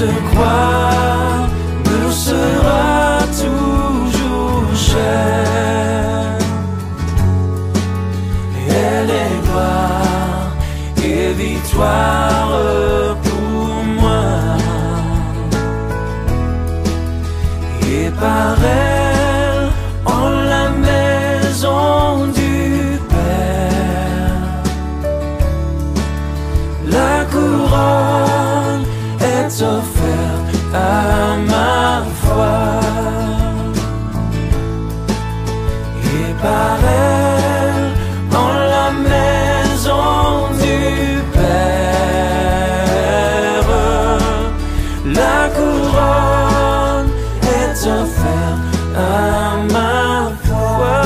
te croire me sera toujours cher. Elle est gloire et victoire pour moi. Et par elle, en la maison du Père, la couronne est offerte à ma foi. Et par elle, en la maison du Père, la couronne est offerte à ma foi.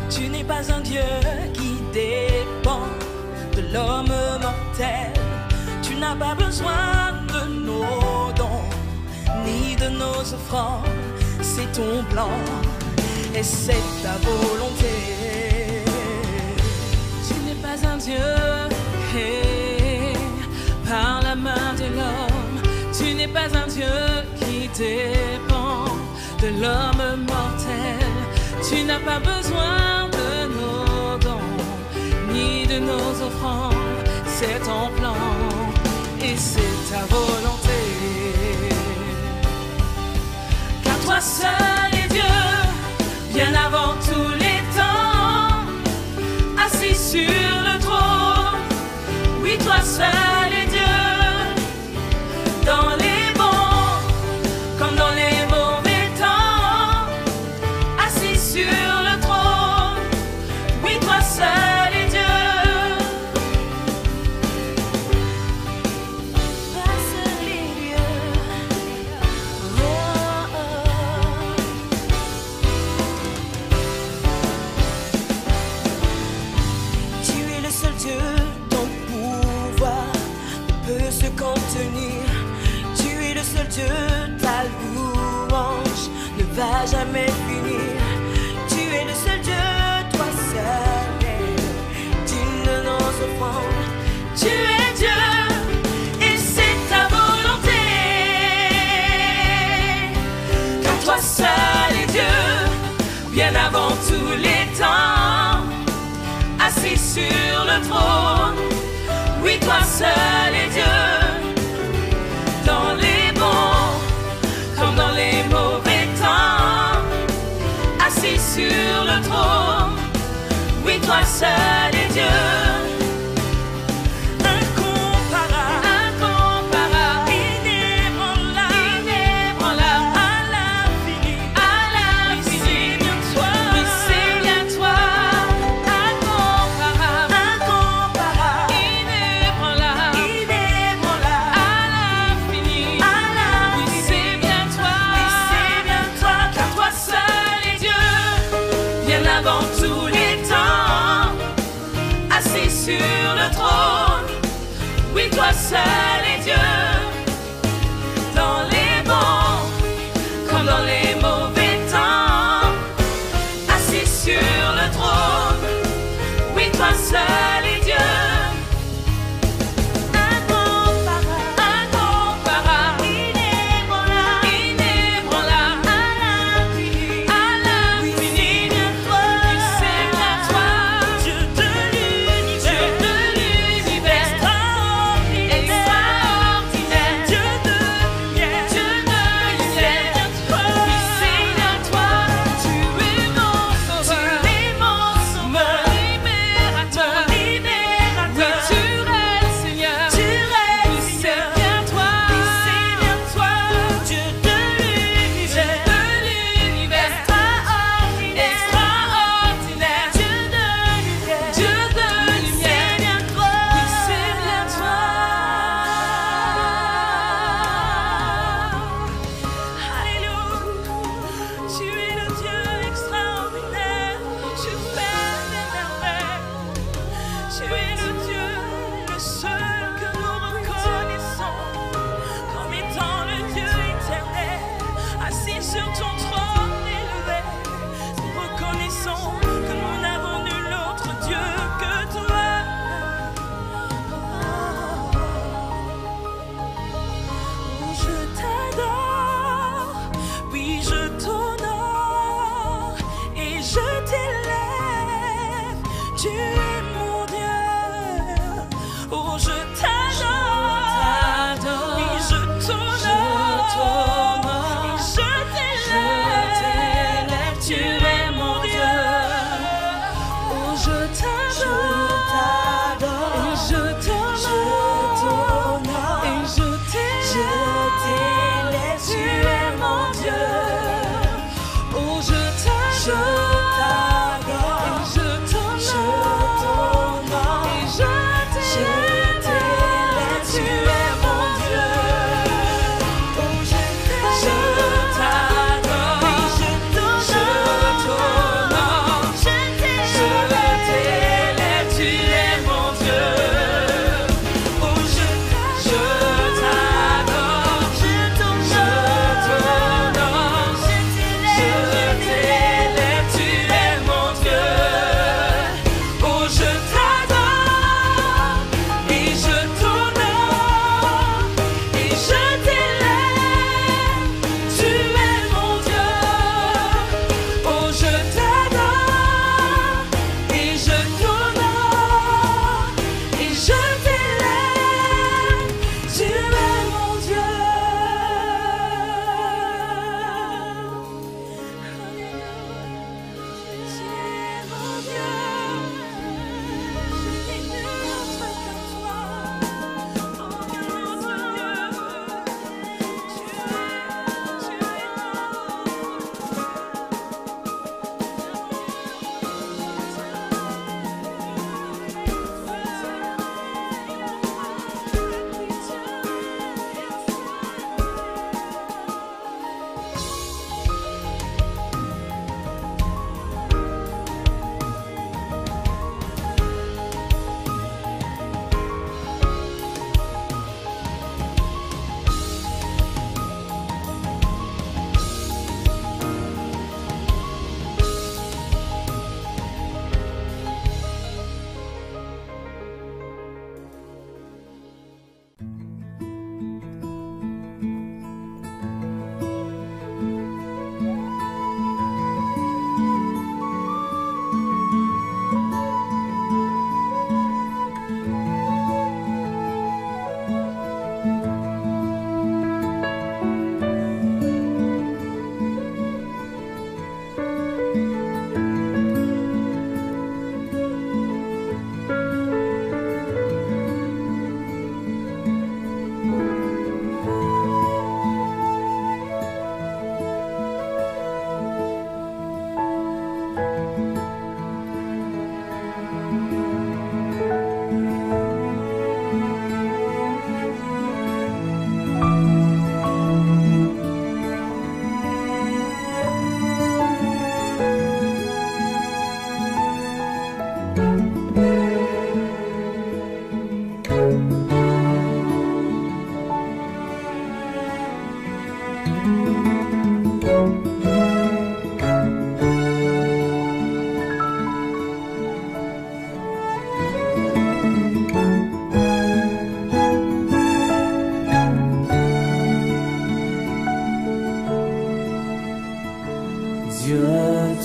Tu n'es pas un Dieu qui dépend de l'homme mortel. Tu n'as pas besoin de nos dons, ni de nos offrandes. C'est ton plan et c'est ta volonté. Tu n'es pas un Dieu par la main de l'homme. Tu n'es pas un Dieu qui dépend de l'homme mortel. Tu n'as pas besoin de nos dons, ni de nos offrandes. C'est ton plan et c'est ta volonté. Car toi seul est Dieu, bien avant tous les temps, assis sur le trône. Oui, toi seul est sur le trône. Oui, toi seul est Dieu. Dans les bons comme dans les mauvais temps, assis sur le trône. Oui, toi seul est Dieu. Toi seul est Dieu. Dans les bons comme dans les mauvais temps, assis sur le trône. Oui, toi seul est Dieu. Je t'adore,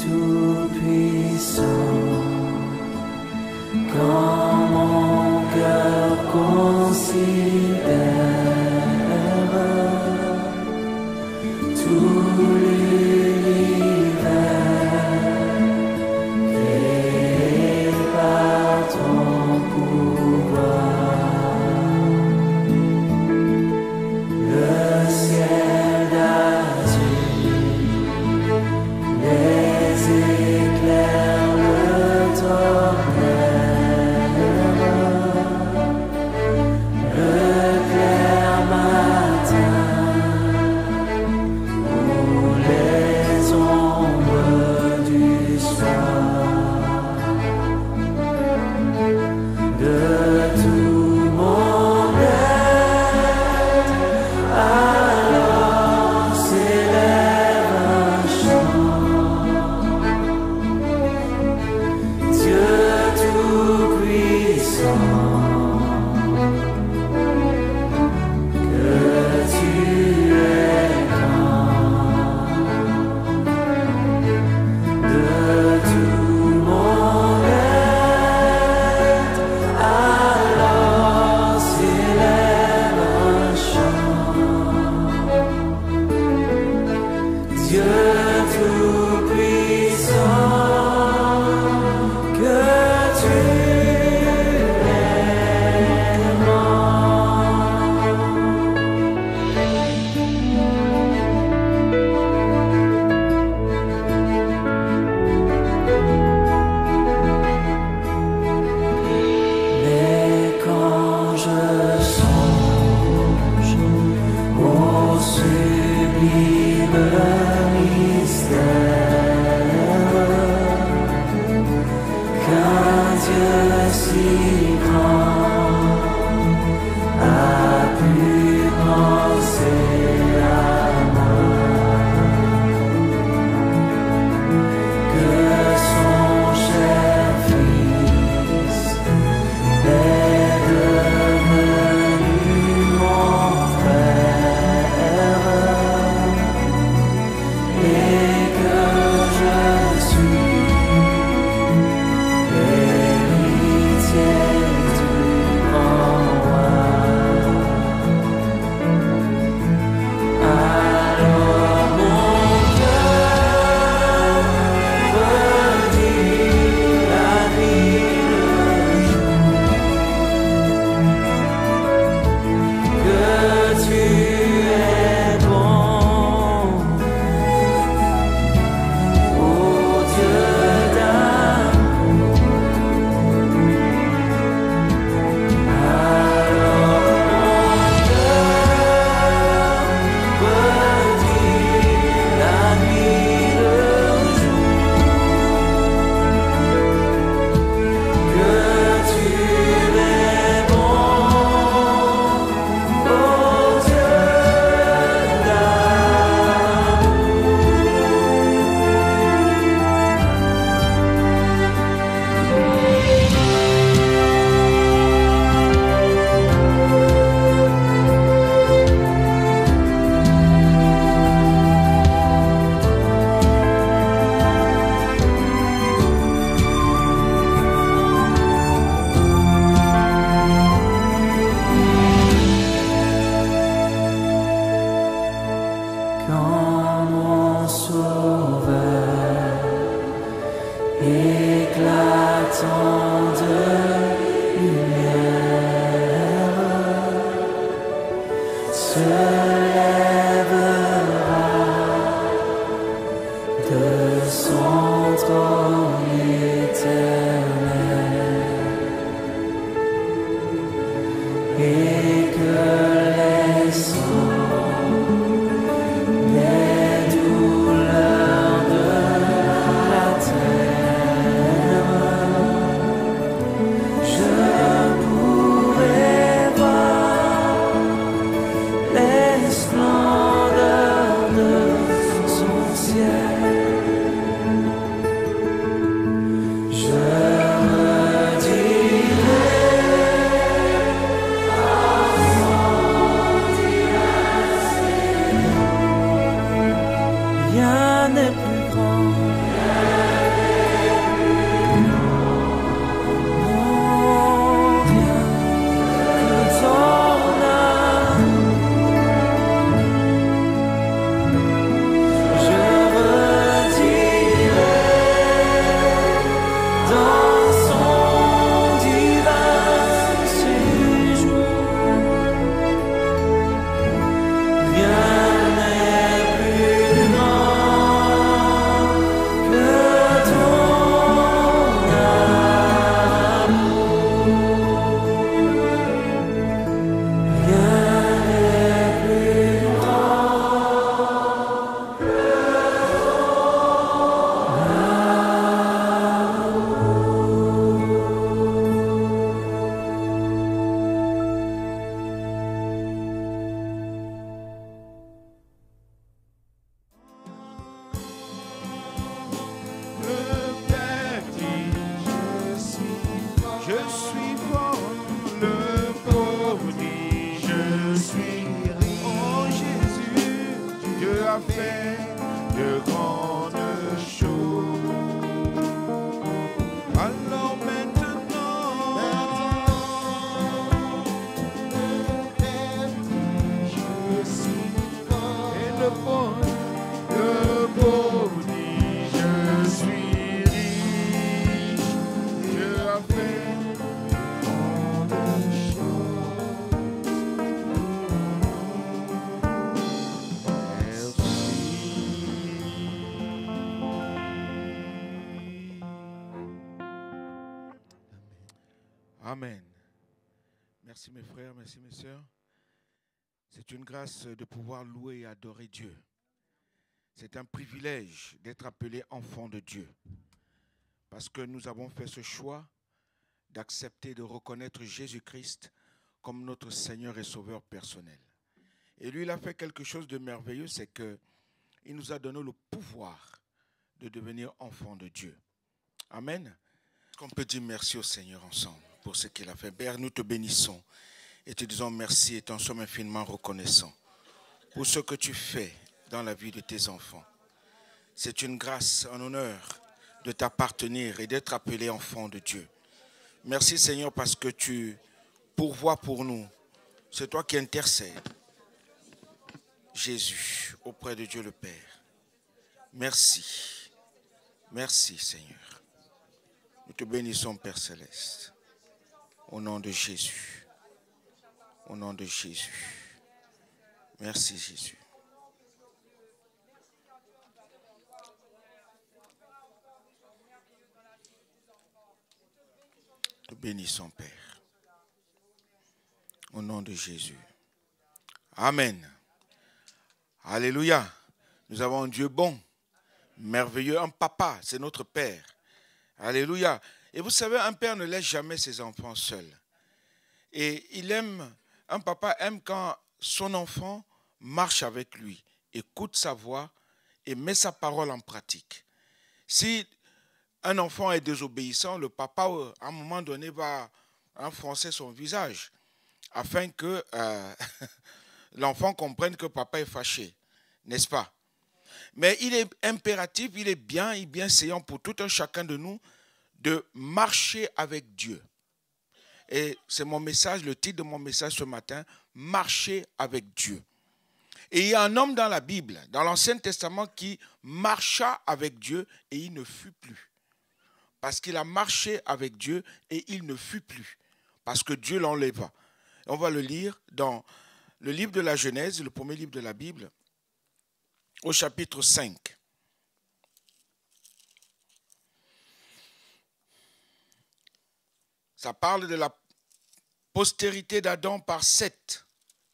Tout-Puissant, quand mon cœur considère tout l'univers créé par ton pouvoir, le ciel d'azur, les éclairs, le tonnerre, le clair matin, ou les ombres du soir, de tout mon être, alors s'élève un chant. Dieu Tout-Puissant, que tu es grand, de tout mon être, alors s'élève un chant. Dieu Tout-Puissant, que tu es grand. Mais quand je songe au sublime mystère qu'un Dieu si grand a pu penser à moi, que son cher Fils est devenu mon frère, et que je suis l'héritier du grand roi. Alors mon cœur redit la nuit le jour, que tu es bon, ô Dieu d'amour. Alors mon cœur redit la nuit le jour, que tu es bon, ô Dieu quand mon sauveur éclatant de lumière se lèvera de son trône éternel, et que les sangs des douleurs de la terre, je pourrai voir les splendeurs de son ciel. Amen. Merci mes frères, merci mes sœurs. C'est une grâce de pouvoir louer et adorer Dieu. C'est un privilège d'être appelé enfant de Dieu. Parce que nous avons fait ce choix d'accepter de reconnaître Jésus-Christ comme notre Seigneur et Sauveur personnel. Et lui, il a fait quelque chose de merveilleux, c'est qu'il nous a donné le pouvoir de devenir enfant de Dieu. Amen. Est-ce qu'on peut dire merci au Seigneur ensemble pour ce qu'il a fait? Père, nous te bénissons et te disons merci et t'en sommes infiniment reconnaissants pour ce que tu fais dans la vie de tes enfants. C'est une grâce, un honneur de t'appartenir et d'être appelé enfant de Dieu. Merci Seigneur parce que tu pourvois pour nous. C'est toi qui intercèdes, Jésus, auprès de Dieu le Père. Merci. Merci Seigneur. Nous te bénissons Père Céleste. Au nom de Jésus. Au nom de Jésus. Merci Jésus. Te bénissons Père. Au nom de Jésus. Amen. Alléluia. Nous avons un Dieu bon, merveilleux, un papa, c'est notre Père. Alléluia. Et vous savez, un père ne laisse jamais ses enfants seuls. Et un papa aime quand son enfant marche avec lui, écoute sa voix et met sa parole en pratique. Si un enfant est désobéissant, le papa, à un moment donné, va enfoncer son visage afin que l'enfant comprenne que papa est fâché, n'est-ce pas? Mais il est impératif, il est bienséant pour tout un chacun de nous de marcher avec Dieu. Et c'est mon message, le titre de mon message ce matin, marcher avec Dieu. Et il y a un homme dans la Bible, dans l'Ancien Testament, qui marcha avec Dieu et il ne fut plus. Parce qu'il a marché avec Dieu et il ne fut plus. Parce que Dieu l'enleva. On va le lire dans le livre de la Genèse, le premier livre de la Bible, au chapitre 5. Ça parle de la postérité d'Adam par Seth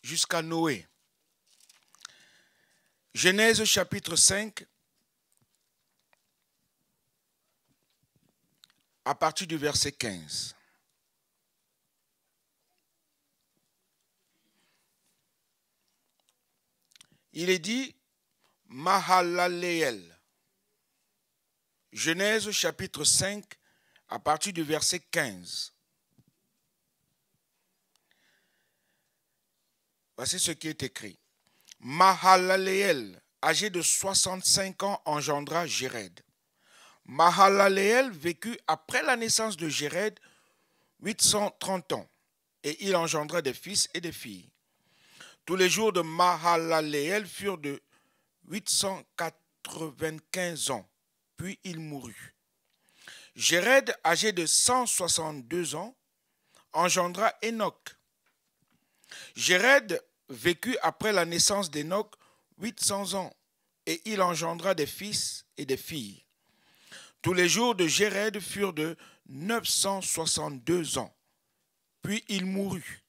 jusqu'à Noé. Genèse chapitre 5, à partir du verset 15. Il est dit Mahalaleel. Genèse chapitre 5, à partir du verset 15. Voici ce qui est écrit. Mahalaleel, âgé de 65 ans, engendra Jéred. Mahalaleel vécut après la naissance de Jéred 830 ans, et il engendra des fils et des filles. Tous les jours de Mahalaleel furent de 895 ans, puis il mourut. Jéred, âgé de 162 ans, engendra Enoch. Jéred vécut après la naissance d'Enoch 800 ans, et il engendra des fils et des filles. Tous les jours de Jéred furent de 962 ans, puis il mourut.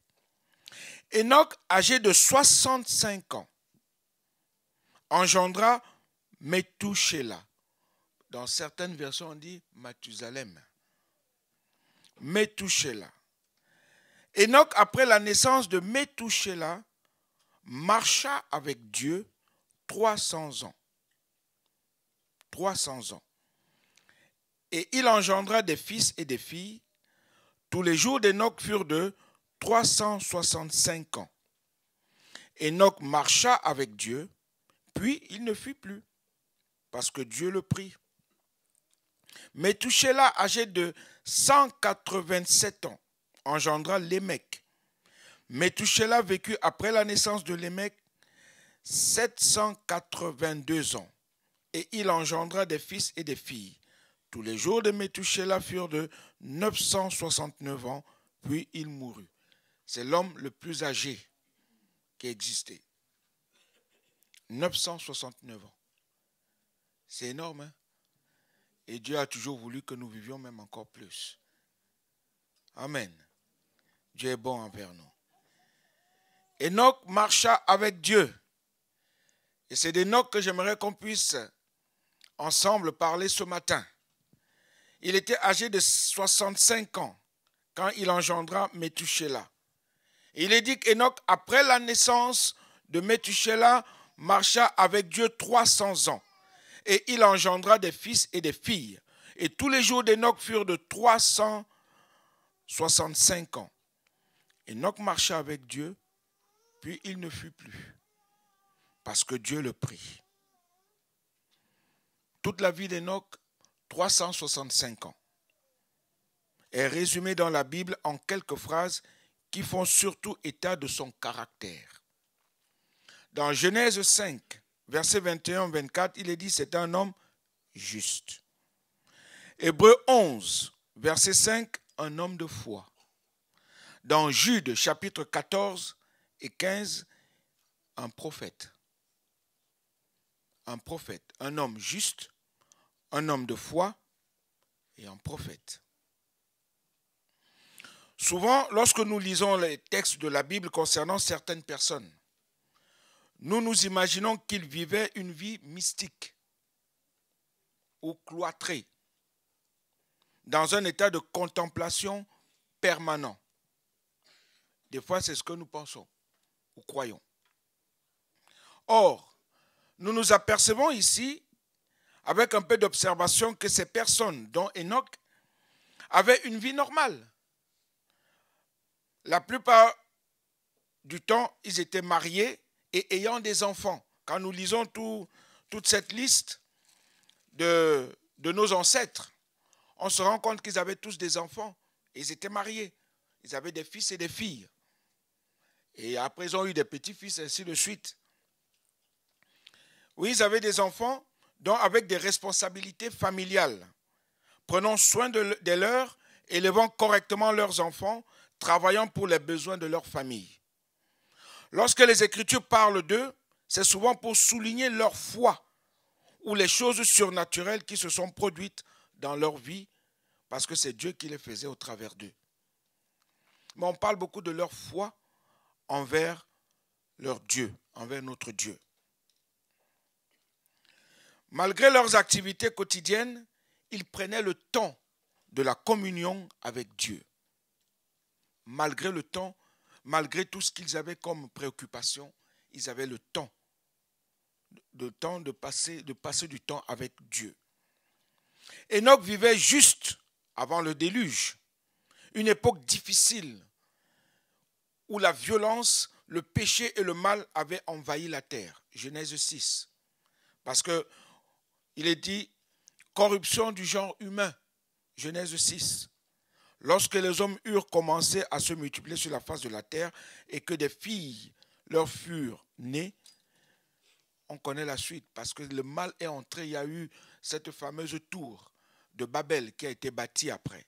Enoch, âgé de 65 ans, engendra Methushélah. Dans certaines versions, on dit Mathusalem. Methushélah. Enoch, après la naissance de Methushélah, marcha avec Dieu 300 ans. 300 ans. Et il engendra des fils et des filles. Tous les jours d'Enoch furent de 365 ans. Enoch marcha avec Dieu, puis il ne fut plus, parce que Dieu le prit. Methushélah, âgé de 187 ans, engendra Lémec. Methushélah vécut après la naissance de Lémec 782 ans, et il engendra des fils et des filles. Tous les jours de Methushélah furent de 969 ans, puis il mourut. C'est l'homme le plus âgé qui existait. 969 ans. C'est énorme, hein? Et Dieu a toujours voulu que nous vivions même encore plus. Amen. Dieu est bon envers nous. Enoch marcha avec Dieu. Et c'est d'Enoch que j'aimerais qu'on puisse ensemble parler ce matin. Il était âgé de 65 ans quand il engendra Métuséla. Il est dit qu'Enoch, après la naissance de Métuséla, marcha avec Dieu 300 ans. Et il engendra des fils et des filles. Et tous les jours d'Enoch furent de 365 ans. Enoch marcha avec Dieu, puis il ne fut plus, parce que Dieu le prit. Toute la vie d'Enoch, 365 ans, est résumée dans la Bible en quelques phrases qui font surtout état de son caractère. Dans Genèse 5, versets 21-24, il est dit « c'est un homme juste ». Hébreux 11, verset 5, un homme de foi. Dans Jude, chapitre 14 et 15, un prophète. Un prophète, un homme juste, un homme de foi et un prophète. Souvent, lorsque nous lisons les textes de la Bible concernant certaines personnes, nous nous imaginons qu'ils vivaient une vie mystique ou cloîtrée, dans un état de contemplation permanent. Des fois, c'est ce que nous pensons ou croyons. Or, nous nous apercevons ici, avec un peu d'observation, que ces personnes, dont Enoch, avaient une vie normale. La plupart du temps, ils étaient mariés et ayant des enfants. Quand nous lisons toute cette liste de nos ancêtres, on se rend compte qu'ils avaient tous des enfants. Ils étaient mariés. Ils avaient des fils et des filles. Et après, ils ont eu des petits-fils, ainsi de suite. Oui, ils avaient des enfants donc avec des responsabilités familiales, prenant soin des leurs, élevant correctement leurs enfants, travaillant pour les besoins de leur famille. Lorsque les Écritures parlent d'eux, c'est souvent pour souligner leur foi ou les choses surnaturelles qui se sont produites dans leur vie, parce que c'est Dieu qui les faisait au travers d'eux. Mais on parle beaucoup de leur foi envers leur Dieu, envers notre Dieu. Malgré leurs activités quotidiennes, ils prenaient le temps de la communion avec Dieu. Malgré le temps, malgré tout ce qu'ils avaient comme préoccupation, ils avaient le temps de passer du temps avec Dieu. Enoch vivait juste avant le déluge, une époque difficile où la violence, le péché et le mal avaient envahi la terre. Genèse 6. Parce que il est dit corruption du genre humain. Genèse 6. Lorsque les hommes eurent commencé à se multiplier sur la face de la terre et que des filles leur furent nées, on connaît la suite parce que le mal est entré. Il y a eu cette fameuse tour de Babel qui a été bâtie après.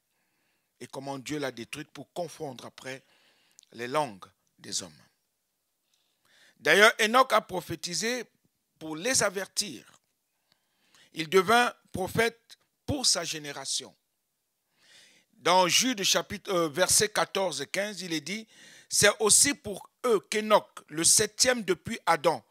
Et comment Dieu l'a détruite pour confondre après les langues des hommes. D'ailleurs, Enoch a prophétisé pour les avertir. Il devint prophète pour sa génération. Dans Jude verset 14 et 15, il est dit « C'est aussi pour eux qu'Enoch, le 7e depuis Adam,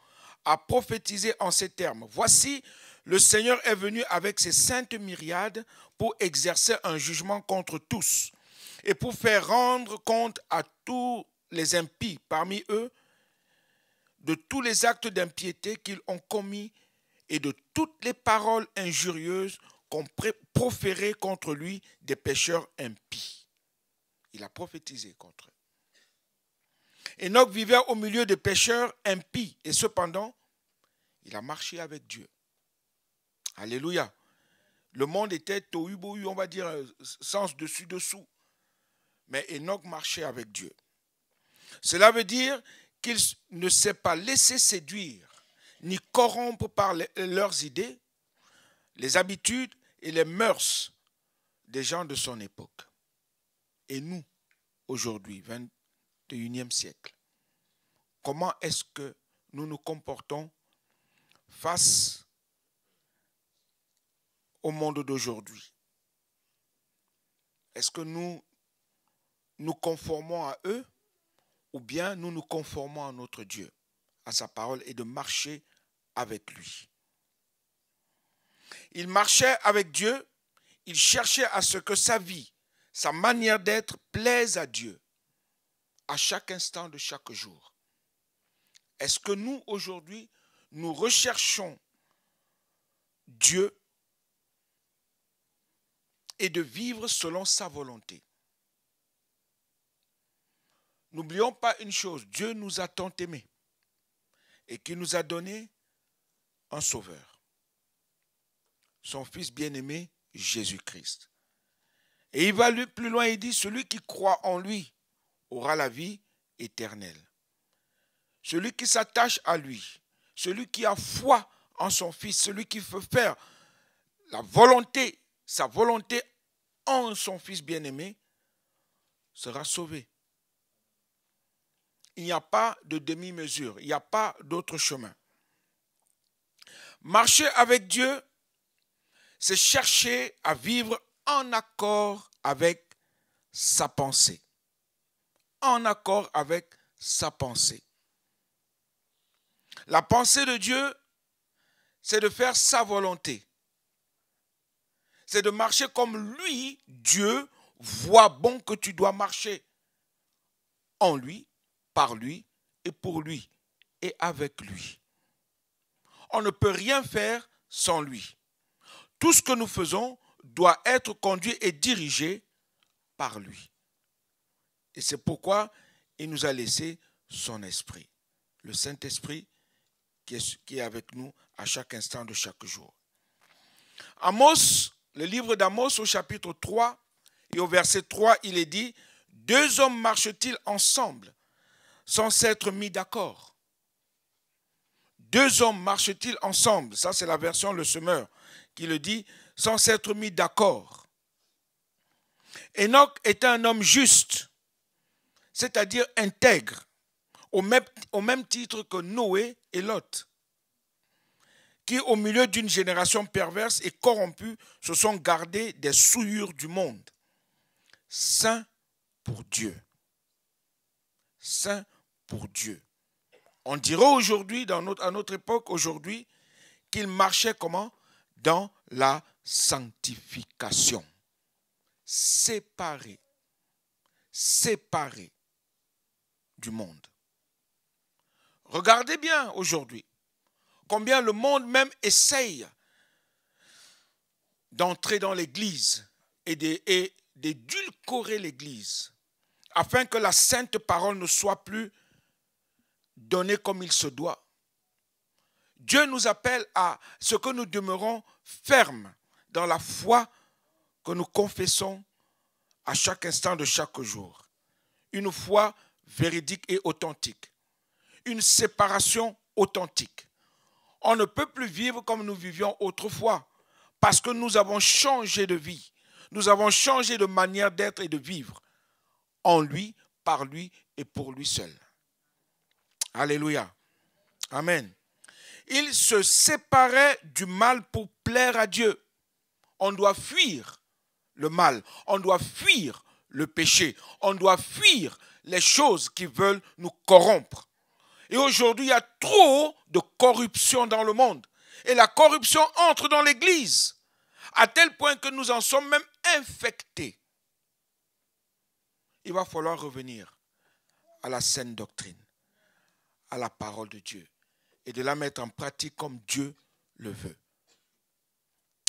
a prophétisé en ces termes. Voici, le Seigneur est venu avec ses saintes myriades pour exercer un jugement contre tous et pour faire rendre compte à tous les impies parmi eux de tous les actes d'impiété qu'ils ont commis et de toutes les paroles injurieuses qu'ont proférées contre lui des pécheurs impies. » Il a prophétisé contre eux. Enoch vivait au milieu des pécheurs impies et cependant, il a marché avec Dieu. Alléluia. Le monde était tohu-bohu, on va dire, sens dessus-dessous. Mais Enoch marchait avec Dieu. Cela veut dire qu'il ne s'est pas laissé séduire ni corrompre par leurs idées, les habitudes et les mœurs des gens de son époque. Et nous, aujourd'hui, 21e siècle, comment est-ce que nous nous comportons face au monde d'aujourd'hui? Est-ce que nous nous conformons à eux ou bien nous nous conformons à notre Dieu, à sa parole et de marcher avec lui. Il marchait avec Dieu, il cherchait à ce que sa vie, sa manière d'être plaise à Dieu à chaque instant de chaque jour. Est-ce que nous, aujourd'hui, nous recherchons Dieu et de vivre selon sa volonté? N'oublions pas une chose, Dieu nous a tant aimés et qu'il nous a donné un sauveur, son Fils bien-aimé, Jésus-Christ. Et il va plus loin, il dit, celui qui croit en lui aura la vie éternelle. Celui qui s'attache à lui, celui qui a foi en son Fils, celui qui veut faire sa volonté en son Fils bien-aimé, sera sauvé. Il n'y a pas de demi-mesure, il n'y a pas d'autre chemin. Marcher avec Dieu, c'est chercher à vivre en accord avec sa pensée. En accord avec sa pensée. La pensée de Dieu, c'est de faire sa volonté. C'est de marcher comme lui, Dieu, voit bon que tu dois marcher. En lui, par lui et pour lui et avec lui. On ne peut rien faire sans lui. Tout ce que nous faisons doit être conduit et dirigé par lui. Et c'est pourquoi il nous a laissé son esprit, le Saint-Esprit qui est avec nous à chaque instant de chaque jour. Amos, le livre d'Amos au chapitre 3 et au verset 3, il est dit, « Deux hommes marchent-ils ensemble sans s'être mis d'accord ?» Deux hommes marchent-ils ensemble, ça c'est la version Le Semeur qui le dit, sans s'être mis d'accord. Enoch était un homme juste, c'est-à-dire intègre, au même titre que Noé et Lot, qui au milieu d'une génération perverse et corrompue se sont gardés des souillures du monde. Saints pour Dieu. Saints pour Dieu. On dirait aujourd'hui, à notre époque, aujourd'hui, qu'ils marchaient comment? Dans la sanctification. Séparés du monde. Regardez bien aujourd'hui combien le monde même essaye d'entrer dans l'église et d'édulcorer l'église afin que la sainte parole ne soit plus donnée comme il se doit. Dieu nous appelle à ce que nous demeurons fermes dans la foi que nous confessons à chaque instant de chaque jour. Une foi véridique et authentique. Une séparation authentique. On ne peut plus vivre comme nous vivions autrefois parce que nous avons changé de vie. Nous avons changé de manière d'être et de vivre en lui, par lui et pour lui seul. Alléluia. Amen. Il se séparait du mal pour plaire à Dieu. On doit fuir le mal. On doit fuir le péché. On doit fuir les choses qui veulent nous corrompre. Et aujourd'hui, il y a trop de corruption dans le monde. Et la corruption entre dans l'Église, à tel point que nous en sommes même infectés. Il va falloir revenir à la saine doctrine, à la parole de Dieu, et de la mettre en pratique comme Dieu le veut.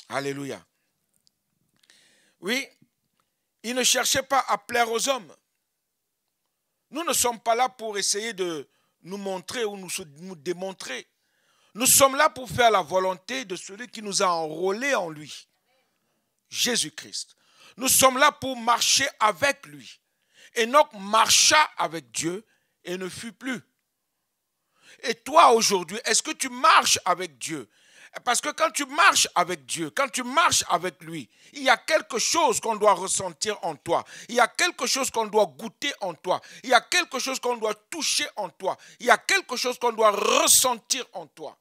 Alléluia. Oui, il ne cherchait pas à plaire aux hommes. Nous ne sommes pas là pour essayer de nous montrer ou nous démontrer. Nous sommes là pour faire la volonté de celui qui nous a enrôlés en lui, Jésus-Christ. Nous sommes là pour marcher avec lui. Enoch marcha avec Dieu et ne fut plus. Et toi aujourd'hui, est-ce que tu marches avec Dieu? Parce que quand tu marches avec Dieu, quand tu marches avec lui, il y a quelque chose qu'on doit ressentir en toi. Il y a quelque chose qu'on doit goûter en toi. Il y a quelque chose qu'on doit toucher en toi. Il y a quelque chose qu'on doit ressentir en toi.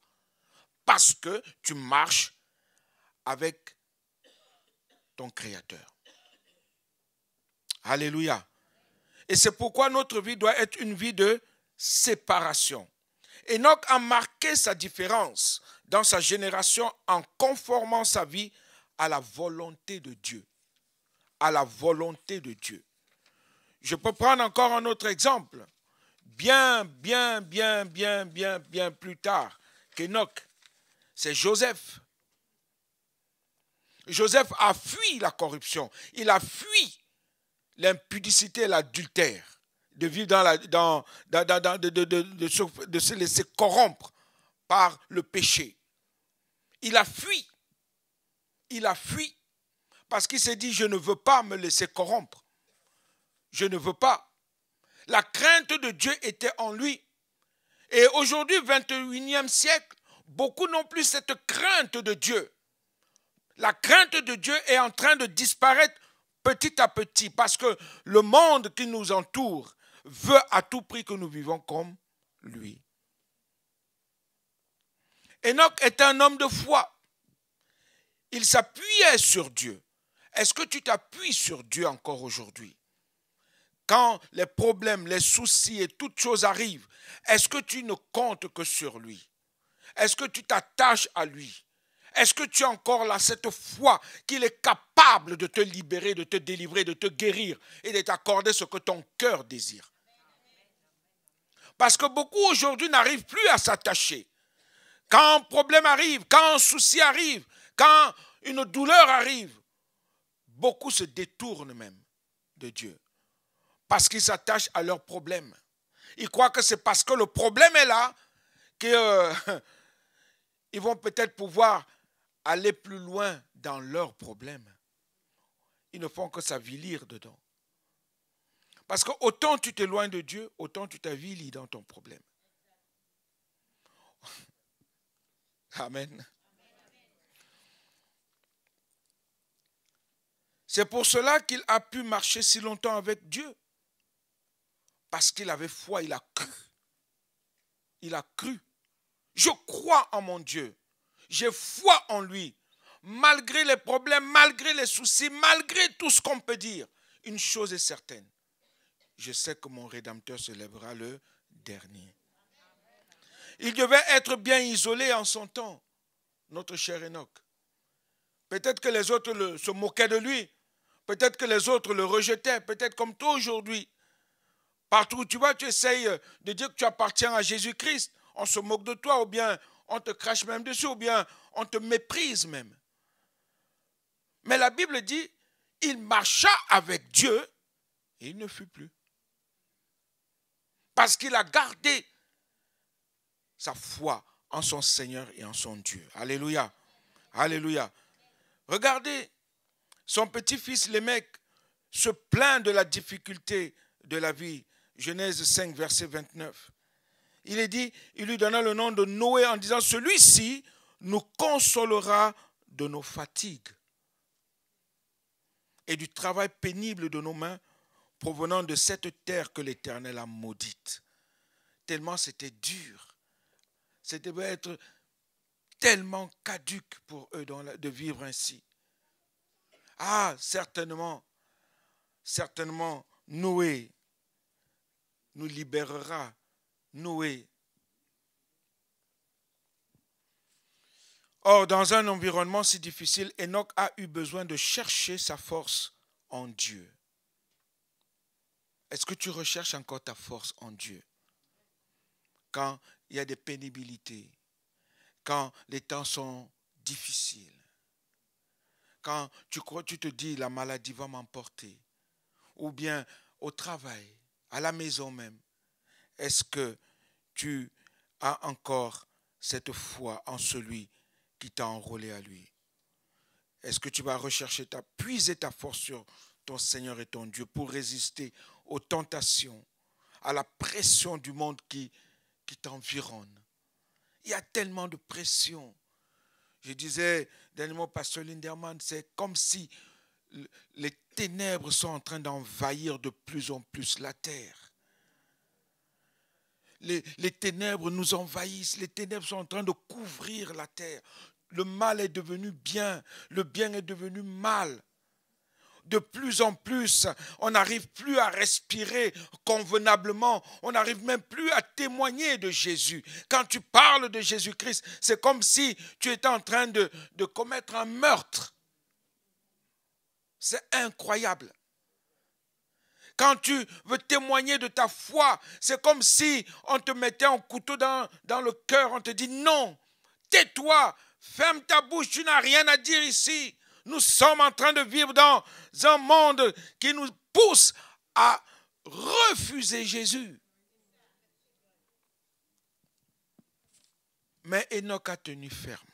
Parce que tu marches avec ton Créateur. Alléluia. Et c'est pourquoi notre vie doit être une vie de séparation. Enoch a marqué sa différence dans sa génération en conformant sa vie à la volonté de Dieu. À la volonté de Dieu. Je peux prendre encore un autre exemple. Bien plus tard qu'Enoch, c'est Joseph. Joseph a fui la corruption. Il a fui l'impudicité et l'adultère. De vivre de se laisser corrompre par le péché. Il a fui. Il a fui. Parce qu'il s'est dit, je ne veux pas me laisser corrompre. Je ne veux pas. La crainte de Dieu était en lui. Et aujourd'hui, 21e siècle, beaucoup n'ont plus cette crainte de Dieu. La crainte de Dieu est en train de disparaître petit à petit parce que le monde qui nous entoure veut à tout prix que nous vivons comme lui. Enoch est un homme de foi. Il s'appuyait sur Dieu. Est-ce que tu t'appuies sur Dieu encore aujourd'hui? Quand les problèmes, les soucis et toutes choses arrivent, est-ce que tu ne comptes que sur lui? Est-ce que tu t'attaches à lui? Est-ce que tu as encore là cette foi qu'il est capable de te libérer, de te délivrer, de te guérir et de t'accorder ce que ton cœur désire? Parce que beaucoup aujourd'hui n'arrivent plus à s'attacher. Quand un problème arrive, quand un souci arrive, quand une douleur arrive, beaucoup se détournent même de Dieu. Parce qu'ils s'attachent à leurs problèmes. Ils croient que c'est parce que le problème est là qu'ils vont peut-être pouvoir aller plus loin dans leurs problèmes. Ils ne font que s'avilir dedans. Parce que autant tu t'éloignes de Dieu, autant tu t'avilis dans ton problème. Amen. C'est pour cela qu'il a pu marcher si longtemps avec Dieu. Parce qu'il avait foi, il a cru. Il a cru. Je crois en mon Dieu. J'ai foi en lui. Malgré les problèmes, malgré les soucis, malgré tout ce qu'on peut dire, une chose est certaine. Je sais que mon Rédempteur se lèvera le dernier. Il devait être bien isolé en son temps, notre cher Enoch. Peut-être que les autres se moquaient de lui. Peut-être que les autres le rejetaient. Peut-être comme toi aujourd'hui. Partout où tu vas, tu essayes de dire que tu appartiens à Jésus-Christ. On se moque de toi ou bien on te crache même dessus ou bien on te méprise même. Mais la Bible dit, il marcha avec Dieu et il ne fut plus. Parce qu'il a gardé sa foi en son Seigneur et en son Dieu. Alléluia. Alléluia. Regardez, son petit-fils Lémec se plaint de la difficulté de la vie. Genèse 5, verset 29. Il est dit, il lui donna le nom de Noé en disant, celui-ci nous consolera de nos fatigues et du travail pénible de nos mains provenant de cette terre que l'Éternel a maudite. Tellement c'était dur. C'était être tellement caduque pour eux de vivre ainsi. Ah, certainement, Noé nous libérera. Noé. Or, dans un environnement si difficile, Enoch a eu besoin de chercher sa force en Dieu. Est-ce que tu recherches encore ta force en Dieu? Quand il y a des pénibilités, quand les temps sont difficiles, quand tu te dis la maladie va m'emporter, ou bien au travail, à la maison même, est-ce que tu as encore cette foi en celui qui t'a enrôlé à lui? Est-ce que tu vas rechercher puiser ta force sur ton Seigneur et ton Dieu pour résister aux tentations, à la pression du monde qui t'environne? Il y a tellement de pression. Je disais dernièrement, pasteur Linderman, c'est comme si les ténèbres sont en train d'envahir de plus en plus la terre. Les ténèbres nous envahissent, les ténèbres sont en train de couvrir la terre. Le mal est devenu bien, le bien est devenu mal. de plus en plus, on n'arrive plus à respirer convenablement, on n'arrive même plus à témoigner de Jésus. Quand tu parles de Jésus-Christ, c'est comme si tu étais en train de commettre un meurtre. C'est incroyable. Quand tu veux témoigner de ta foi, c'est comme si on te mettait un couteau dans le cœur, on te dit non, tais-toi, ferme ta bouche, tu n'as rien à dire ici. Nous sommes en train de vivre dans un monde qui nous pousse à refuser Jésus. Mais Enoch a tenu ferme.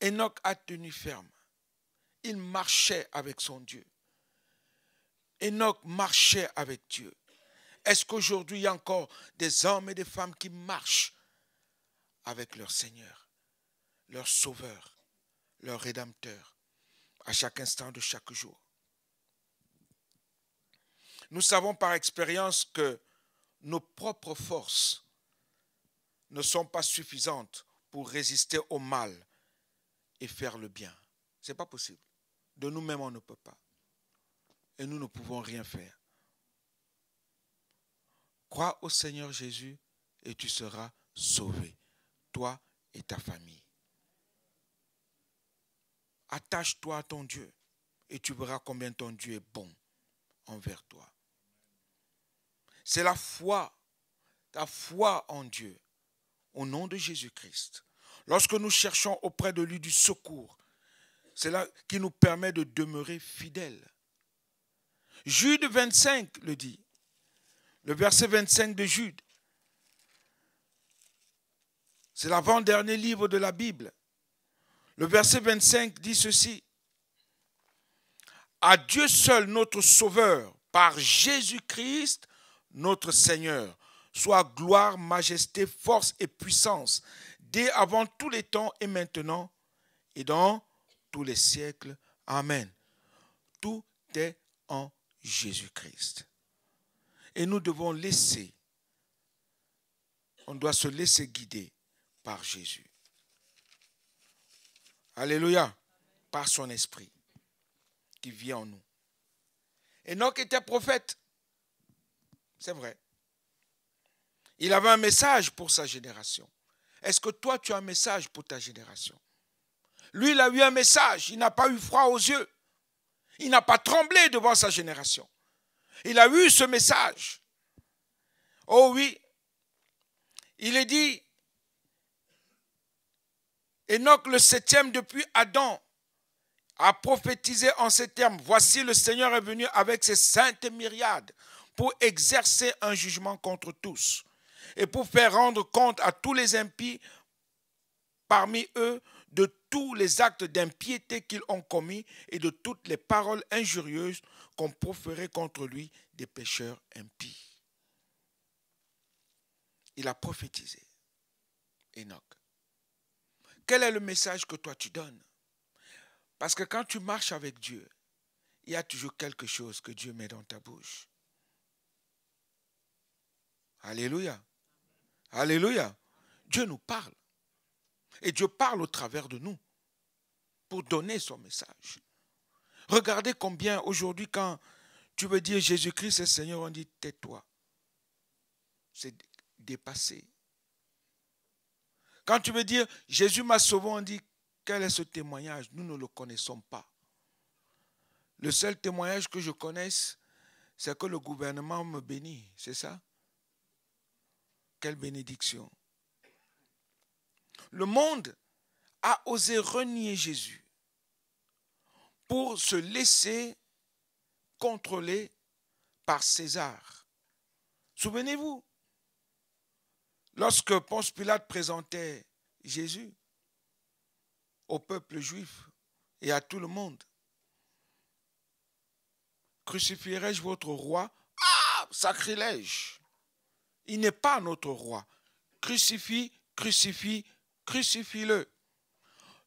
Enoch a tenu ferme. Il marchait avec son Dieu. Enoch marchait avec Dieu. Est-ce qu'aujourd'hui il y a encore des hommes et des femmes qui marchent avec leur Seigneur, leur Sauveur, leur Rédempteur, à chaque instant de chaque jour? Nous savons par expérience que nos propres forces ne sont pas suffisantes pour résister au mal et faire le bien. Ce n'est pas possible. De nous-mêmes, on ne peut pas. Et nous ne pouvons rien faire. Crois au Seigneur Jésus et tu seras sauvé, toi et ta famille. Attache-toi à ton Dieu et tu verras combien ton Dieu est bon envers toi. C'est la foi, ta foi en Dieu, au nom de Jésus-Christ. Lorsque nous cherchons auprès de lui du secours, c'est là qui nous permet de demeurer fidèles. Jude 25 le dit. Le verset 25 de Jude. C'est l'avant-dernier livre de la Bible. Le verset 25 dit ceci. À Dieu seul notre Sauveur, par Jésus-Christ notre Seigneur, soit gloire, majesté, force et puissance, dès avant tous les temps et maintenant et dans tous les siècles. Amen. Tout est en Jésus-Christ. Et nous devons on doit se laisser guider par Jésus. Alléluia. Par son esprit qui vit en nous. Enoch était prophète. C'est vrai. Il avait un message pour sa génération. Est-ce que toi, tu as un message pour ta génération? Lui, il a eu un message. Il n'a pas eu froid aux yeux. Il n'a pas tremblé devant sa génération. Il a eu ce message. Oh oui. Il est dit, Enoch, le 7e depuis Adam, a prophétisé en ces termes. Voici, le Seigneur est venu avec ses saintes myriades pour exercer un jugement contre tous et pour faire rendre compte à tous les impies parmi eux de tous les actes d'impiété qu'ils ont commis et de toutes les paroles injurieuses qu'on proférait contre lui des pécheurs impies. Il a prophétisé. Enoch. Quel est le message que toi tu donnes? Parce que quand tu marches avec Dieu, il y a toujours quelque chose que Dieu met dans ta bouche. Alléluia. Alléluia. Dieu nous parle. Et Dieu parle au travers de nous pour donner son message. Regardez combien aujourd'hui quand tu veux dire Jésus-Christ est Seigneur, on dit tais-toi. C'est dépassé. Quand tu veux dire Jésus m'a sauvé, on dit quel est ce témoignage? Nous ne le connaissons pas. Le seul témoignage que je connaisse, c'est que le gouvernement me bénit. C'est ça? Quelle bénédiction. Le monde a osé renier Jésus pour se laisser contrôler par César. Souvenez-vous, lorsque Ponce Pilate présentait Jésus au peuple juif et à tout le monde, crucifierai-je votre roi? Ah, sacrilège! Il n'est pas notre roi. Crucifie, crucifie, crucifie-le.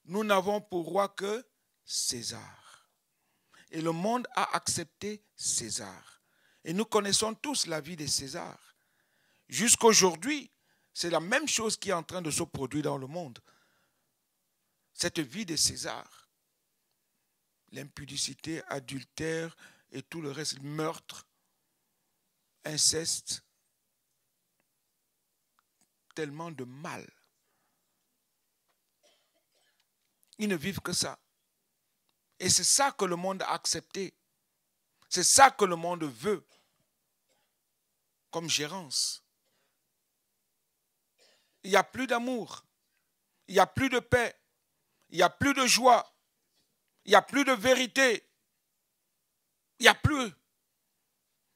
Nous n'avons pour roi que César. Et le monde a accepté César. Et nous connaissons tous la vie de César. Jusqu'aujourd'hui, c'est la même chose qui est en train de se produire dans le monde. Cette vie de César. l'impudicité, adultère et tout le reste, meurtre, inceste, tellement de mal. Ils ne vivent que ça. Et c'est ça que le monde a accepté. C'est ça que le monde veut comme gérance. Il n'y a plus d'amour. Il n'y a plus de paix. Il n'y a plus de joie. Il n'y a plus de vérité. Il n'y a plus.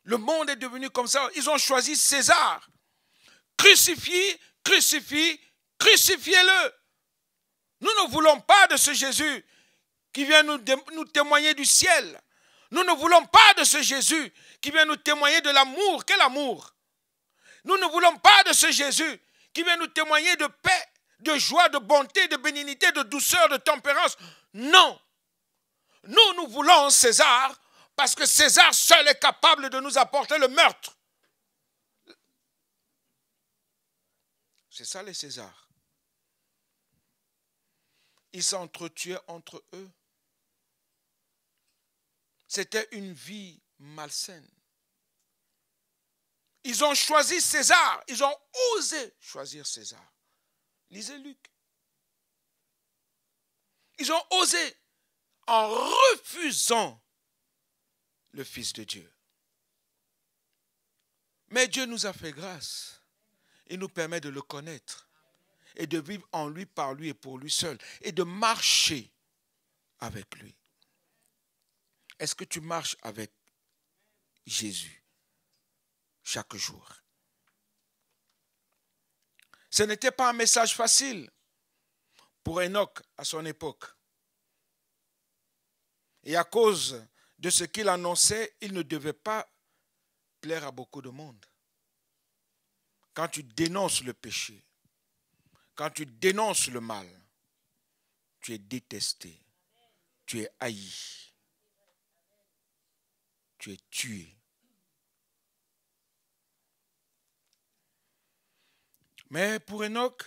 Le monde est devenu comme ça. Ils ont choisi César. Crucifie, crucifie, crucifiez-le. Nous ne voulons pas de ce Jésus qui vient nous témoigner du ciel. Nous ne voulons pas de ce Jésus qui vient nous témoigner de l'amour. Quel amour? Nous ne voulons pas de ce Jésus qui vient nous témoigner de paix, de joie, de bonté, de bénignité, de douceur, de tempérance. Non. Nous voulons César parce que César seul est capable de nous apporter le meurtre. C'est ça les Césars. Ils s'entretuaient entre eux. C'était une vie malsaine. Ils ont choisi César. Ils ont osé choisir César. Lisez Luc. Ils ont osé en refusant le Fils de Dieu. Mais Dieu nous a fait grâce. Il nous permet de le connaître et de vivre en lui, par lui et pour lui seul et de marcher avec lui. Est-ce que tu marches avec Jésus chaque jour? Ce n'était pas un message facile pour Enoch à son époque. Et à cause de ce qu'il annonçait, il ne devait pas plaire à beaucoup de monde. Quand tu dénonces le péché, quand tu dénonces le mal, tu es détesté, tu es haï, tu es tué. Mais pour Enoch,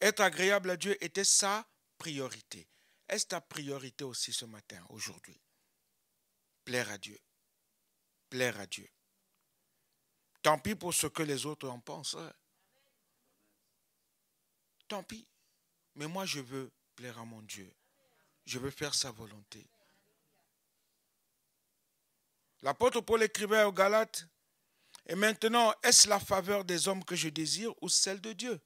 être agréable à Dieu était sa priorité. Est-ce ta priorité aussi ce matin, aujourd'hui? Plaire à Dieu. Plaire à Dieu. Tant pis pour ce que les autres en pensent. Tant pis. Mais moi, je veux plaire à mon Dieu. Je veux faire sa volonté. L'apôtre Paul écrivait aux Galates, « Et maintenant, est-ce la faveur des hommes que je désire ou celle de Dieu?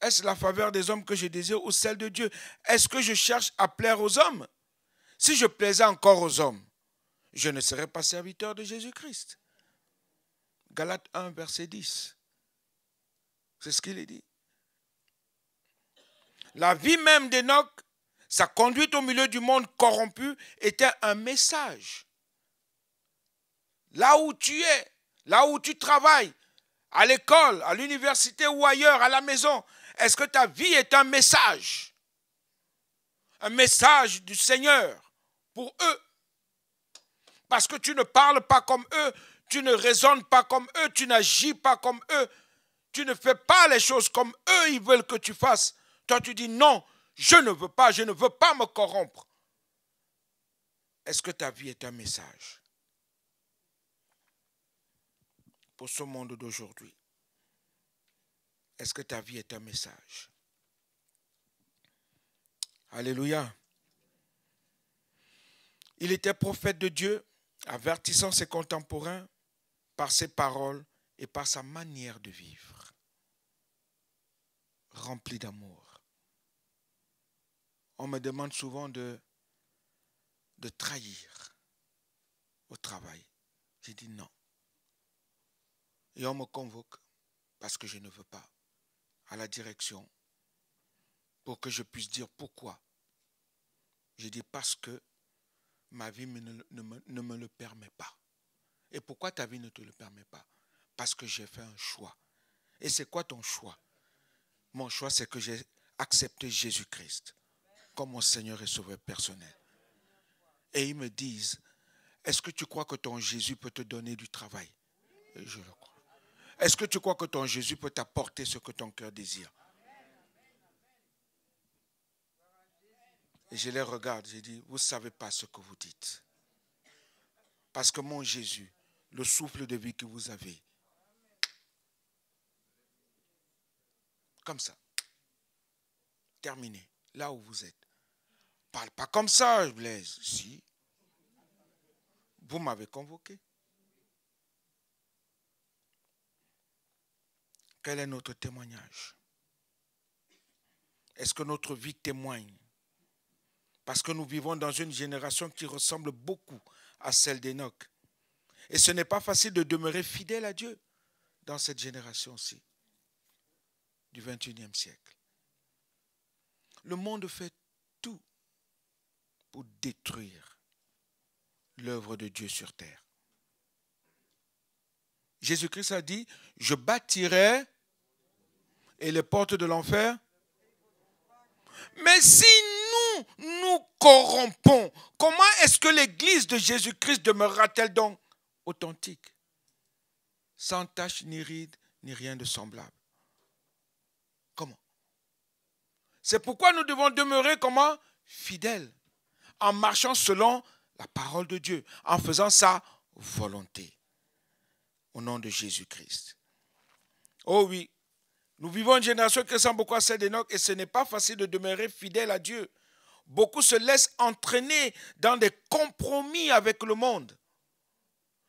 Est-ce la faveur des hommes que je désire ou celle de Dieu? Est-ce que je cherche à plaire aux hommes? Si je plaisais encore aux hommes, je ne serais pas serviteur de Jésus-Christ. » Galates 1, verset 10. C'est ce qu'il est dit. La vie même d'Enoch, sa conduite au milieu du monde corrompu, était un message. Là où tu es, là où tu travailles, à l'école, à l'université ou ailleurs, à la maison, est-ce que ta vie est un message? Un message du Seigneur pour eux. Parce que tu ne parles pas comme eux, tu ne raisonnes pas comme eux, tu n'agis pas comme eux, tu ne fais pas les choses comme eux, ils veulent que tu fasses. Toi, tu dis non, je ne veux pas me corrompre. Est-ce que ta vie est un message pour ce monde d'aujourd'hui? Est-ce que ta vie est un message? Alléluia. Il était prophète de Dieu, avertissant ses contemporains par ses paroles et par sa manière de vivre, rempli d'amour. On me demande souvent de trahir au travail. J'ai dit non. Et on me convoque parce que je ne veux pas à la direction pour que je puisse dire pourquoi. J'ai dit parce que ma vie ne me le permet pas. Et pourquoi ta vie ne te le permet pas? Parce que j'ai fait un choix. Et c'est quoi ton choix? Mon choix, c'est que j'ai accepté Jésus-Christ comme mon Seigneur et Sauveur personnel. Et ils me disent, est-ce que tu crois que ton Jésus peut te donner du travail? Et je le crois. Est-ce que tu crois que ton Jésus peut t'apporter ce que ton cœur désire? Et je les regarde, j'ai dit, vous ne savez pas ce que vous dites. Parce que mon Jésus, le souffle de vie que vous avez, comme ça, terminé, là où vous êtes. Parle pas comme ça, Blaise. Si. Vous m'avez convoqué. Quel est notre témoignage? Est-ce que notre vie témoigne? Parce que nous vivons dans une génération qui ressemble beaucoup à celle d'Enoch. Et ce n'est pas facile de demeurer fidèle à Dieu dans cette génération-ci du 21e siècle. Le monde fait tout pour détruire l'œuvre de Dieu sur terre. Jésus-Christ a dit, je bâtirai et les portes de l'enfer. Mais si nous corrompons, comment est-ce que l'église de Jésus-Christ demeurera-t-elle donc authentique, sans tache ni ride, ni rien de semblable? Comment? C'est pourquoi nous devons demeurer comment? Fidèles, en marchant selon la parole de Dieu, en faisant sa volonté, au nom de Jésus-Christ. Oh oui, nous vivons une génération qui ressemble beaucoup à celle d'Enoch et ce n'est pas facile de demeurer fidèle à Dieu. Beaucoup se laissent entraîner dans des compromis avec le monde.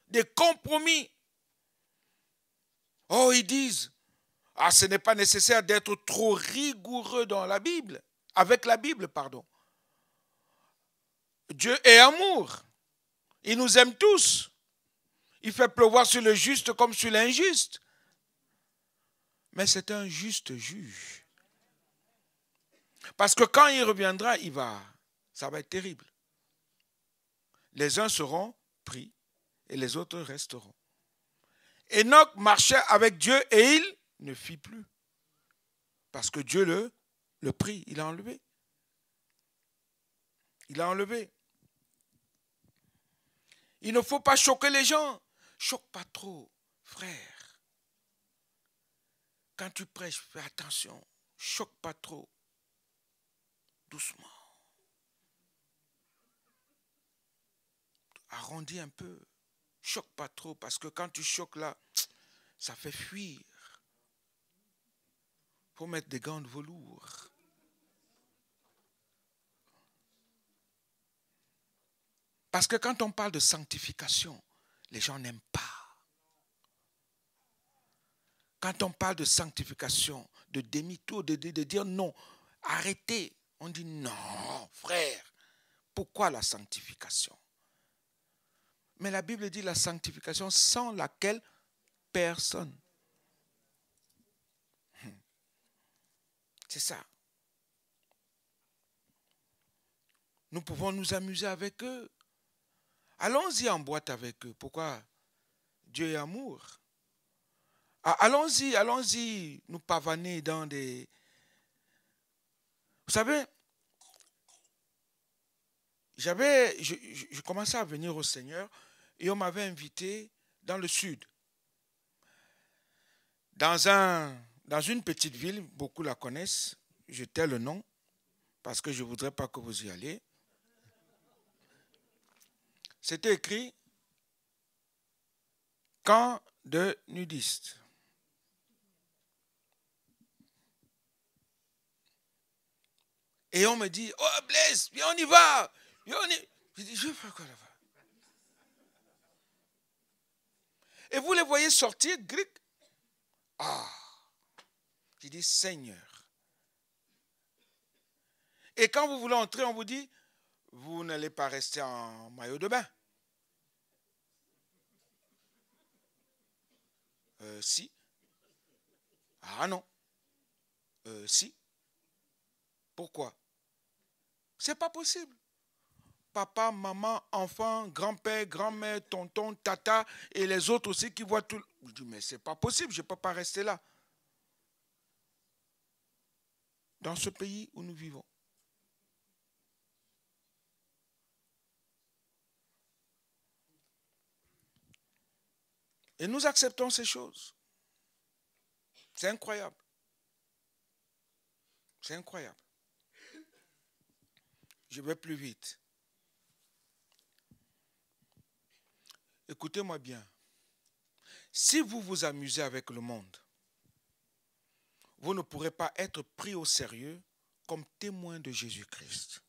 Des compromis. Oh, ils disent, ce n'est pas nécessaire d'être trop rigoureux dans la Bible, avec la Bible, pardon. Dieu est amour. Il nous aime tous. Il fait pleuvoir sur le juste comme sur l'injuste. Mais c'est un juste juge. Parce que quand il reviendra, ça va être terrible. Les uns seront pris et les autres resteront. Enoch marchait avec Dieu et il ne fit plus. Parce que Dieu le prit, il l'a enlevé. Il l'a enlevé. Il ne faut pas choquer les gens. Choque pas trop, frère. Quand tu prêches, fais attention. Choque pas trop. Doucement. Arrondis un peu. Choque pas trop, parce que quand tu choques là, ça fait fuir. Il faut mettre des gants de velours. Parce que quand on parle de sanctification, les gens n'aiment pas. Quand on parle de sanctification, de demi-tour, de dire non, arrêtez. On dit non, frère. Pourquoi la sanctification? Mais la Bible dit la sanctification sans laquelle personne. C'est ça. Nous pouvons nous amuser avec eux. Allons-y en boîte avec eux. Pourquoi? Dieu est amour. Allons-y nous pavaner dans des... Vous savez, je commençais à venir au Seigneur et on m'avait invité dans le sud. Dans une petite ville, beaucoup la connaissent, je tais le nom parce que je ne voudrais pas que vous y alliez. C'était écrit camp de nudistes. Et on me dit, oh Blaise, viens on y va. Je dis, je vais faire quoi là-bas? Et vous les voyez sortir, grec. Je dis, Seigneur. Et quand vous voulez entrer, on vous dit, vous n'allez pas rester en maillot de bain. Si. Ah non. Si. Pourquoi? C'est pas possible. Papa, maman, enfant, grand-père, grand-mère, tonton, tata et les autres aussi qui voient tout. Je dis, mais c'est pas possible, je ne peux pas rester là. Dans ce pays où nous vivons. Et nous acceptons ces choses. C'est incroyable. C'est incroyable. Je vais plus vite. Écoutez-moi bien. Si vous vous amusez avec le monde, vous ne pourrez pas être pris au sérieux comme témoin de Jésus-Christ.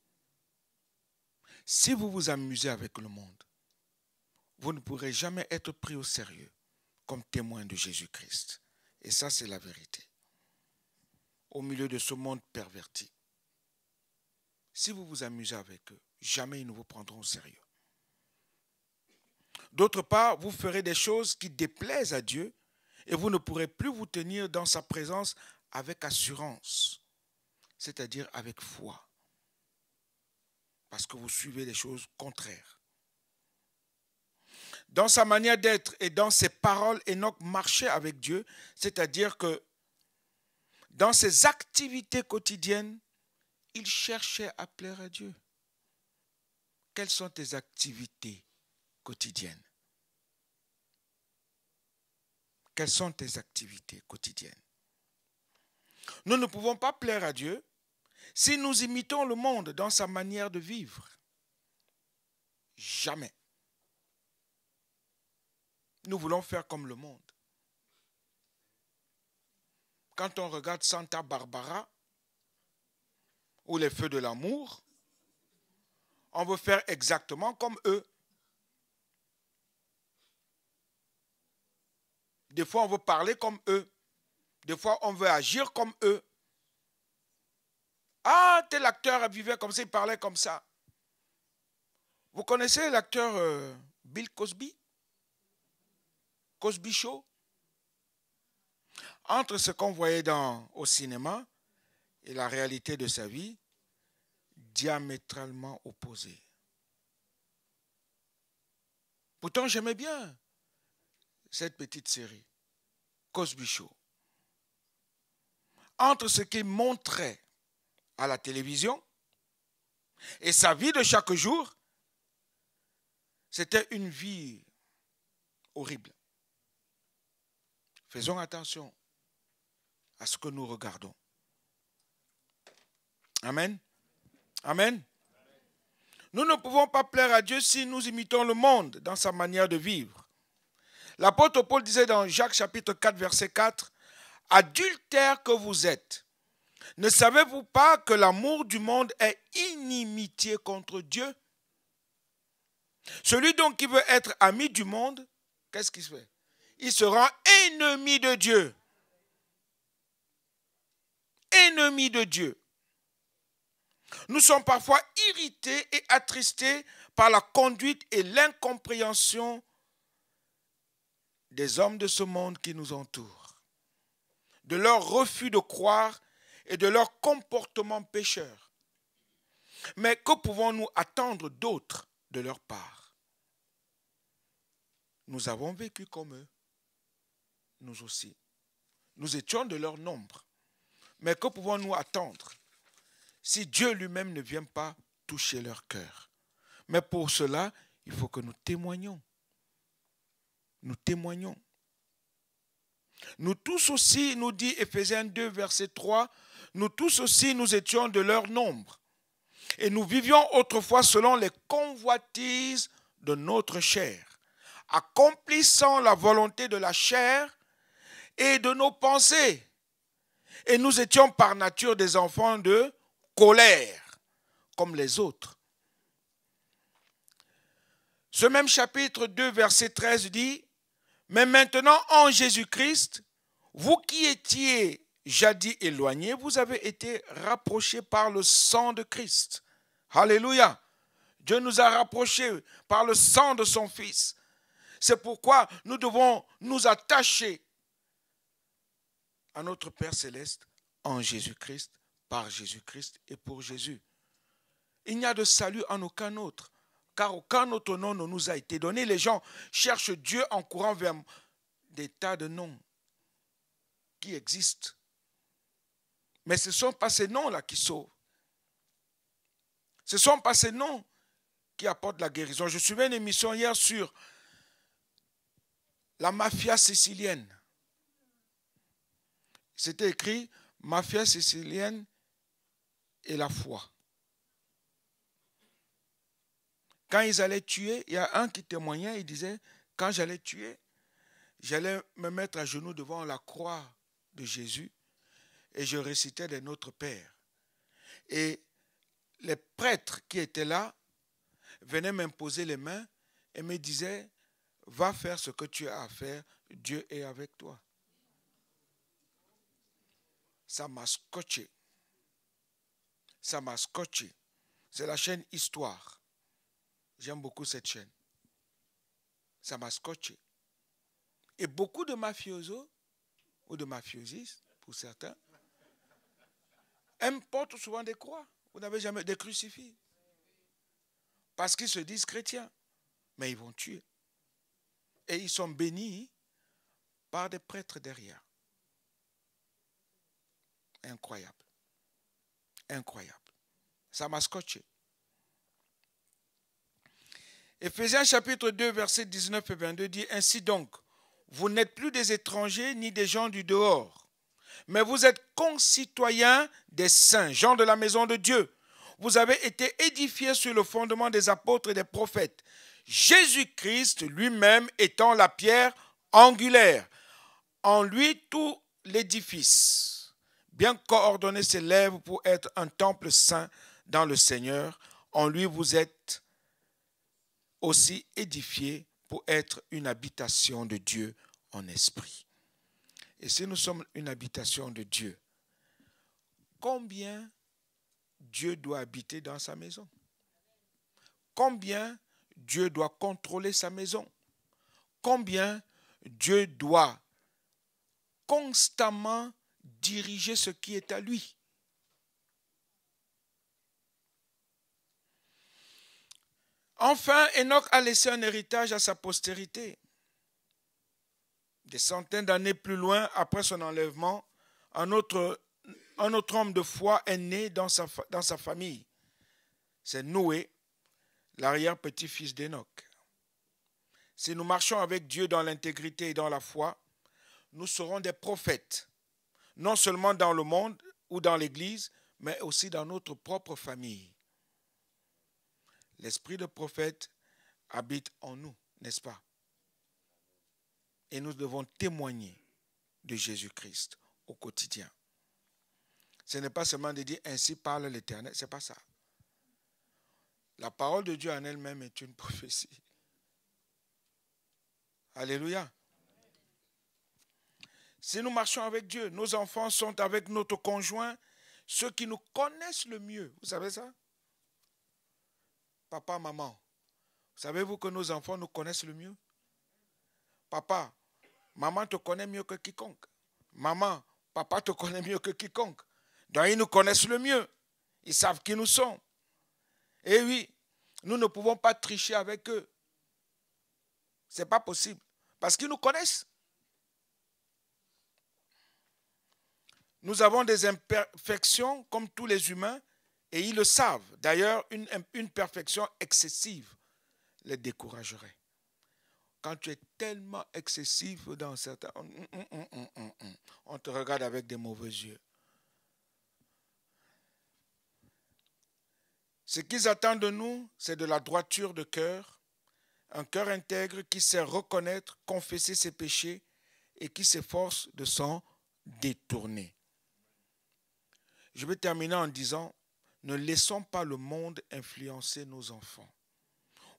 Si vous vous amusez avec le monde, vous ne pourrez jamais être pris au sérieux comme témoin de Jésus-Christ. Et ça, c'est la vérité. Au milieu de ce monde perverti, si vous vous amusez avec eux, jamais ils ne vous prendront au sérieux. D'autre part, vous ferez des choses qui déplaisent à Dieu et vous ne pourrez plus vous tenir dans sa présence avec assurance, c'est-à-dire avec foi, parce que vous suivez des choses contraires. Dans sa manière d'être et dans ses paroles, Enoch marchait avec Dieu, c'est-à-dire que dans ses activités quotidiennes, il cherchait à plaire à Dieu. Quelles sont tes activités quotidiennes? Quelles sont tes activités quotidiennes? Nous ne pouvons pas plaire à Dieu si nous imitons le monde dans sa manière de vivre. Jamais. Nous voulons faire comme le monde. Quand on regarde Santa Barbara ou les Feux de l'amour, on veut faire exactement comme eux. Des fois, on veut parler comme eux. Des fois, on veut agir comme eux. Ah, tel acteur vivait comme ça, il parlait comme ça. Vous connaissez l'acteur Bill Cosby? Cosby Show? Entre ce qu'on voyait au cinéma et la réalité de sa vie, diamétralement opposés. Pourtant, j'aimais bien cette petite série, Cosby Show. Entre ce qu'il montrait à la télévision et sa vie de chaque jour, c'était une vie horrible. Faisons attention à ce que nous regardons. Amen. Amen. Nous ne pouvons pas plaire à Dieu si nous imitons le monde dans sa manière de vivre. L'apôtre Paul disait dans Jacques chapitre 4, verset 4, « Adultères que vous êtes, ne savez-vous pas que l'amour du monde est inimitié contre Dieu? Celui donc qui veut être ami du monde, qu'est-ce qu'il fait? Il se rend ennemi de Dieu. Ennemi de Dieu. Nous sommes parfois irrités et attristés par la conduite et l'incompréhension des hommes de ce monde qui nous entourent, de leur refus de croire et de leur comportement pécheur. Mais que pouvons-nous attendre d'autres de leur part? Nous avons vécu comme eux, nous aussi. Nous étions de leur nombre. Mais que pouvons-nous attendre si Dieu lui-même ne vient pas toucher leur cœur? Mais pour cela, il faut que nous témoignons. Nous témoignons. Nous tous aussi, nous dit Éphésiens 2, verset 3, nous tous aussi, nous étions de leur nombre. Et nous vivions autrefois selon les convoitises de notre chair, accomplissant la volonté de la chair et de nos pensées. Et nous étions par nature des enfants de colère, comme les autres. Ce même chapitre 2, verset 13 dit, « Mais maintenant en Jésus-Christ, vous qui étiez jadis éloignés, vous avez été rapprochés par le sang de Christ. » Alléluia. Dieu nous a rapprochés par le sang de son Fils. C'est pourquoi nous devons nous attacher à notre Père Céleste en Jésus-Christ, par Jésus-Christ et pour Jésus. Il n'y a de salut en aucun autre, car aucun autre nom ne nous a été donné. Les gens cherchent Dieu en courant vers des tas de noms qui existent. Mais ce ne sont pas ces noms-là qui sauvent. Ce ne sont pas ces noms qui apportent la guérison. Je suivais une émission hier sur la mafia sicilienne. C'était écrit « Mafia sicilienne et la foi ». Quand ils allaient tuer, il y a un qui témoignait, il disait, quand j'allais tuer, j'allais me mettre à genoux devant la croix de Jésus et je récitais les Notre Père. Et les prêtres qui étaient là venaient m'imposer les mains et me disaient, va faire ce que tu as à faire, Dieu est avec toi. Ça m'a scotché. Ça m'a scotché. C'est la chaîne Histoire. J'aime beaucoup cette chaîne. Ça m'a scotché. Et beaucoup de mafiosos, ou de mafiosistes, pour certains, portent souvent des croix. Vous n'avez jamais des crucifix. Parce qu'ils se disent chrétiens. Mais ils vont tuer. Et ils sont bénis par des prêtres derrière. Incroyable. Incroyable. Ça m'a scotché. Éphésiens chapitre 2, versets 19 et 22 dit, ainsi donc, vous n'êtes plus des étrangers ni des gens du dehors, mais vous êtes concitoyens des saints, gens de la maison de Dieu. Vous avez été édifiés sur le fondement des apôtres et des prophètes, Jésus-Christ lui-même étant la pierre angulaire. En lui, tout l'édifice, bien coordonné, s'élève pour être un temple saint dans le Seigneur. En lui, vous êtes aussi édifiés pour être une habitation de Dieu en esprit. Et si nous sommes une habitation de Dieu, combien Dieu doit habiter dans sa maison? Combien Dieu doit contrôler sa maison? Combien Dieu doit constamment diriger ce qui est à lui? Enfin, Enoch a laissé un héritage à sa postérité. Des centaines d'années plus loin, après son enlèvement, un autre homme de foi est né dans sa famille. C'est Noé, l'arrière-petit-fils d'Enoch. Si nous marchons avec Dieu dans l'intégrité et dans la foi, nous serons des prophètes, non seulement dans le monde ou dans l'Église, mais aussi dans notre propre famille. L'esprit de prophète habite en nous, n'est-ce pas? Et nous devons témoigner de Jésus-Christ au quotidien. Ce n'est pas seulement de dire « ainsi parle l'Éternel », ce n'est pas ça. La parole de Dieu en elle-même est une prophétie. Alléluia. Si nous marchons avec Dieu, nos enfants sont avec notre conjoint, ceux qui nous connaissent le mieux. Vous savez ça? Papa, maman, savez-vous que nos enfants nous connaissent le mieux? Papa, maman te connaît mieux que quiconque. Maman, papa te connaît mieux que quiconque. Donc ils nous connaissent le mieux. Ils savent qui nous sommes. Et oui, nous ne pouvons pas tricher avec eux. Ce n'est pas possible. Parce qu'ils nous connaissent. Nous avons des imperfections comme tous les humains et ils le savent. D'ailleurs, une perfection excessive les découragerait. Quand tu es tellement excessif dans certains... on te regarde avec des mauvais yeux. Ce qu'ils attendent de nous, c'est de la droiture de cœur, un cœur intègre qui sait reconnaître, confesser ses péchés et qui s'efforce de s'en détourner. Je vais terminer en disant, ne laissons pas le monde influencer nos enfants,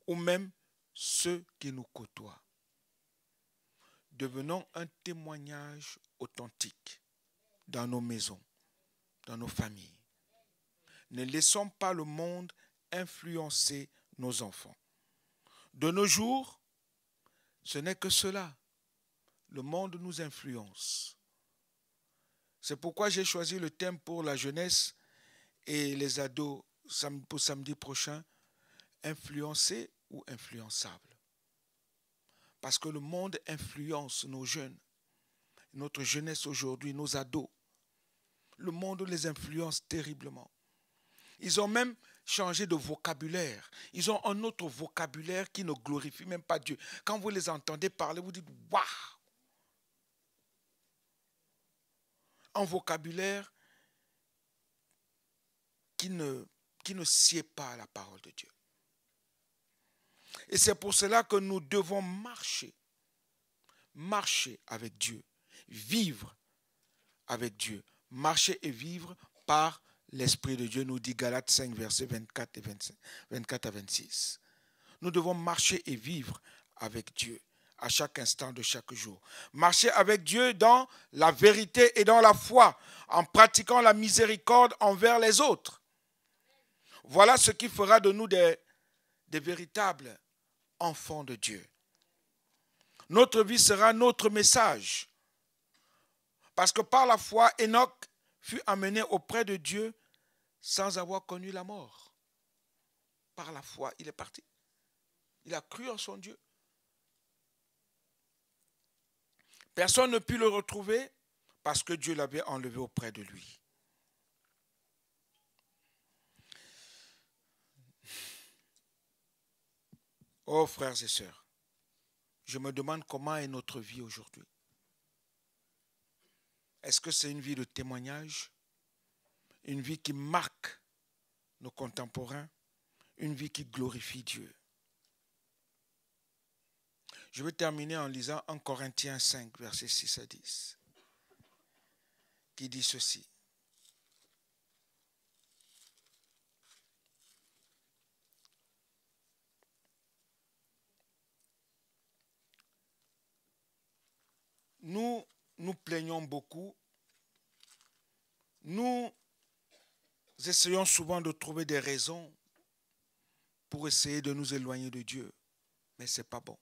ou même ceux qui nous côtoient. Devenons un témoignage authentique dans nos maisons, dans nos familles. Ne laissons pas le monde influencer nos enfants. De nos jours, ce n'est que cela. Le monde nous influence. C'est pourquoi j'ai choisi le thème pour la jeunesse et les ados pour samedi prochain, influencé ou influençable. Parce que le monde influence nos jeunes, notre jeunesse aujourd'hui, nos ados. Le monde les influence terriblement. Ils ont même changé de vocabulaire. Ils ont un autre vocabulaire qui ne glorifie même pas Dieu. Quand vous les entendez parler, vous dites « waouh !» Un vocabulaire qui ne sied pas à la parole de Dieu. Et c'est pour cela que nous devons marcher. Marcher avec Dieu. Vivre avec Dieu. Marcher et vivre par l'Esprit de Dieu, nous dit Galates 5, versets 24 à 26. Nous devons marcher et vivre avec Dieu à chaque instant de chaque jour. Marcher avec Dieu dans la vérité et dans la foi, en pratiquant la miséricorde envers les autres. Voilà ce qui fera de nous des véritables enfants de Dieu. Notre vie sera notre message. Parce que par la foi, Enoch fut amené auprès de Dieu sans avoir connu la mort. Par la foi, il est parti. Il a cru en son Dieu. Personne ne put le retrouver parce que Dieu l'avait enlevé auprès de lui. Oh frères et sœurs, je me demande comment est notre vie aujourd'hui. Est-ce que c'est une vie de témoignage? Une vie qui marque nos contemporains? Une vie qui glorifie Dieu? Je vais terminer en lisant 1 Corinthiens 5, versets 6 à 10, qui dit ceci. Nous nous plaignons beaucoup. Nous essayons souvent de trouver des raisons pour essayer de nous éloigner de Dieu. Mais ce n'est pas bon.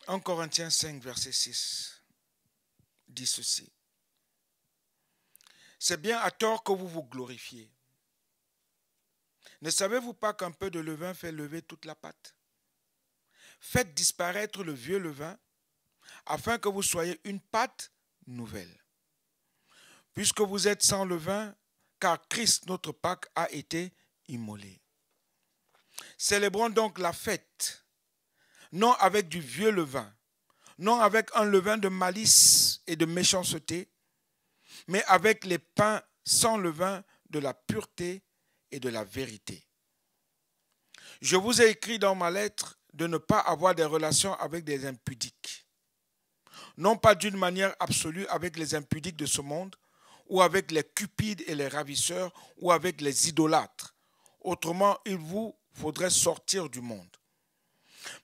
En Corinthiens 5, verset 6, dit ceci. C'est bien à tort que vous vous glorifiez. Ne savez-vous pas qu'un peu de levain fait lever toute la pâte? Faites disparaître le vieux levain, afin que vous soyez une pâte nouvelle. Puisque vous êtes sans levain, car Christ, notre Pâque, a été immolé. Célébrons donc la fête, non avec du vieux levain, non avec un levain de malice et de méchanceté, mais avec les pains sans levain de la pureté et de la vérité. Je vous ai écrit dans ma lettre de ne pas avoir des relations avec des impudiques, non pas d'une manière absolue avec les impudiques de ce monde, ou avec les cupides et les ravisseurs, ou avec les idolâtres. Autrement, il vous faudrait sortir du monde.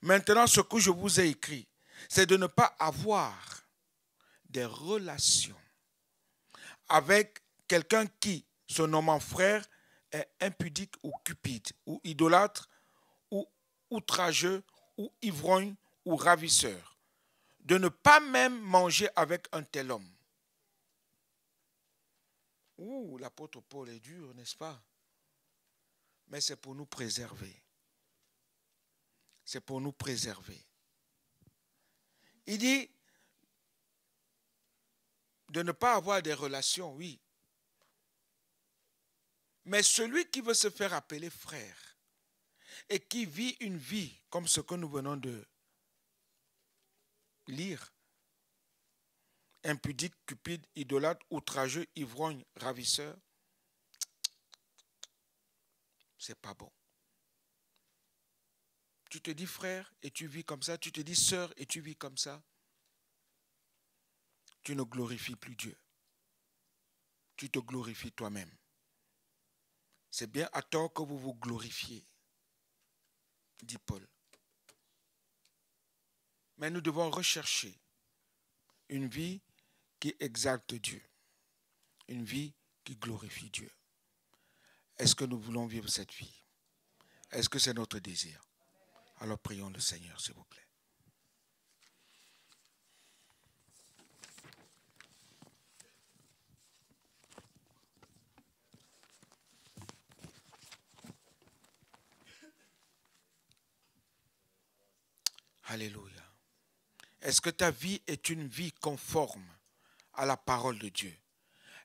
Maintenant, ce que je vous ai écrit, c'est de ne pas avoir des relations avec quelqu'un qui, se nommant frère, est impudique ou cupide, ou idolâtre, ou outrageux, ou ivrogne, ou ravisseur. De ne pas même manger avec un tel homme. Ouh, l'apôtre Paul est dur, n'est-ce pas? Mais c'est pour nous préserver. C'est pour nous préserver. Il dit de ne pas avoir des relations, oui. Mais celui qui veut se faire appeler frère et qui vit une vie comme ce que nous venons de lire, impudique, cupide, idolâtre, outrageux, ivrogne, ravisseur, c'est pas bon. Tu te dis frère et tu vis comme ça, tu te dis sœur et tu vis comme ça, tu ne glorifies plus Dieu. Tu te glorifies toi-même. C'est bien à tort que vous vous glorifiez, dit Paul. Mais nous devons rechercher une vie qui exalte Dieu, une vie qui glorifie Dieu. Est-ce que nous voulons vivre cette vie? Est-ce que c'est notre désir? Alors prions le Seigneur, s'il vous plaît. Alléluia. Est-ce que ta vie est une vie conforme à la parole de Dieu?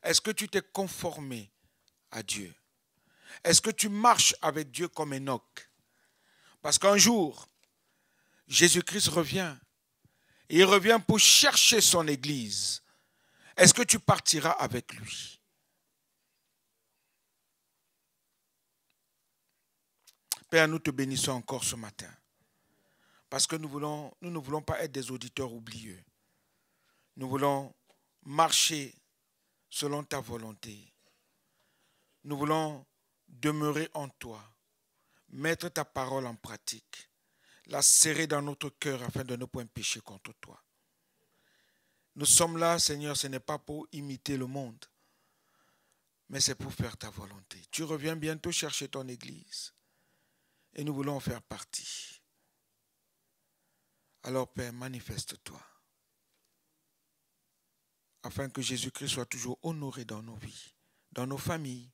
Est-ce que tu t'es conformé à Dieu? Est-ce que tu marches avec Dieu comme Enoch? Parce qu'un jour, Jésus-Christ revient. Et il revient pour chercher son Église. Est-ce que tu partiras avec lui? Père, nous te bénissons encore ce matin. Parce que nous ne voulons pas être des auditeurs oublieux. Nous voulons marcher selon ta volonté. Nous voulons demeurer en toi, mettre ta parole en pratique, la serrer dans notre cœur afin de ne point pécher contre toi. Nous sommes là, Seigneur, ce n'est pas pour imiter le monde, mais c'est pour faire ta volonté. Tu reviens bientôt chercher ton Église et nous voulons en faire partie. Alors, Père, manifeste-toi afin que Jésus-Christ soit toujours honoré dans nos vies, dans nos familles,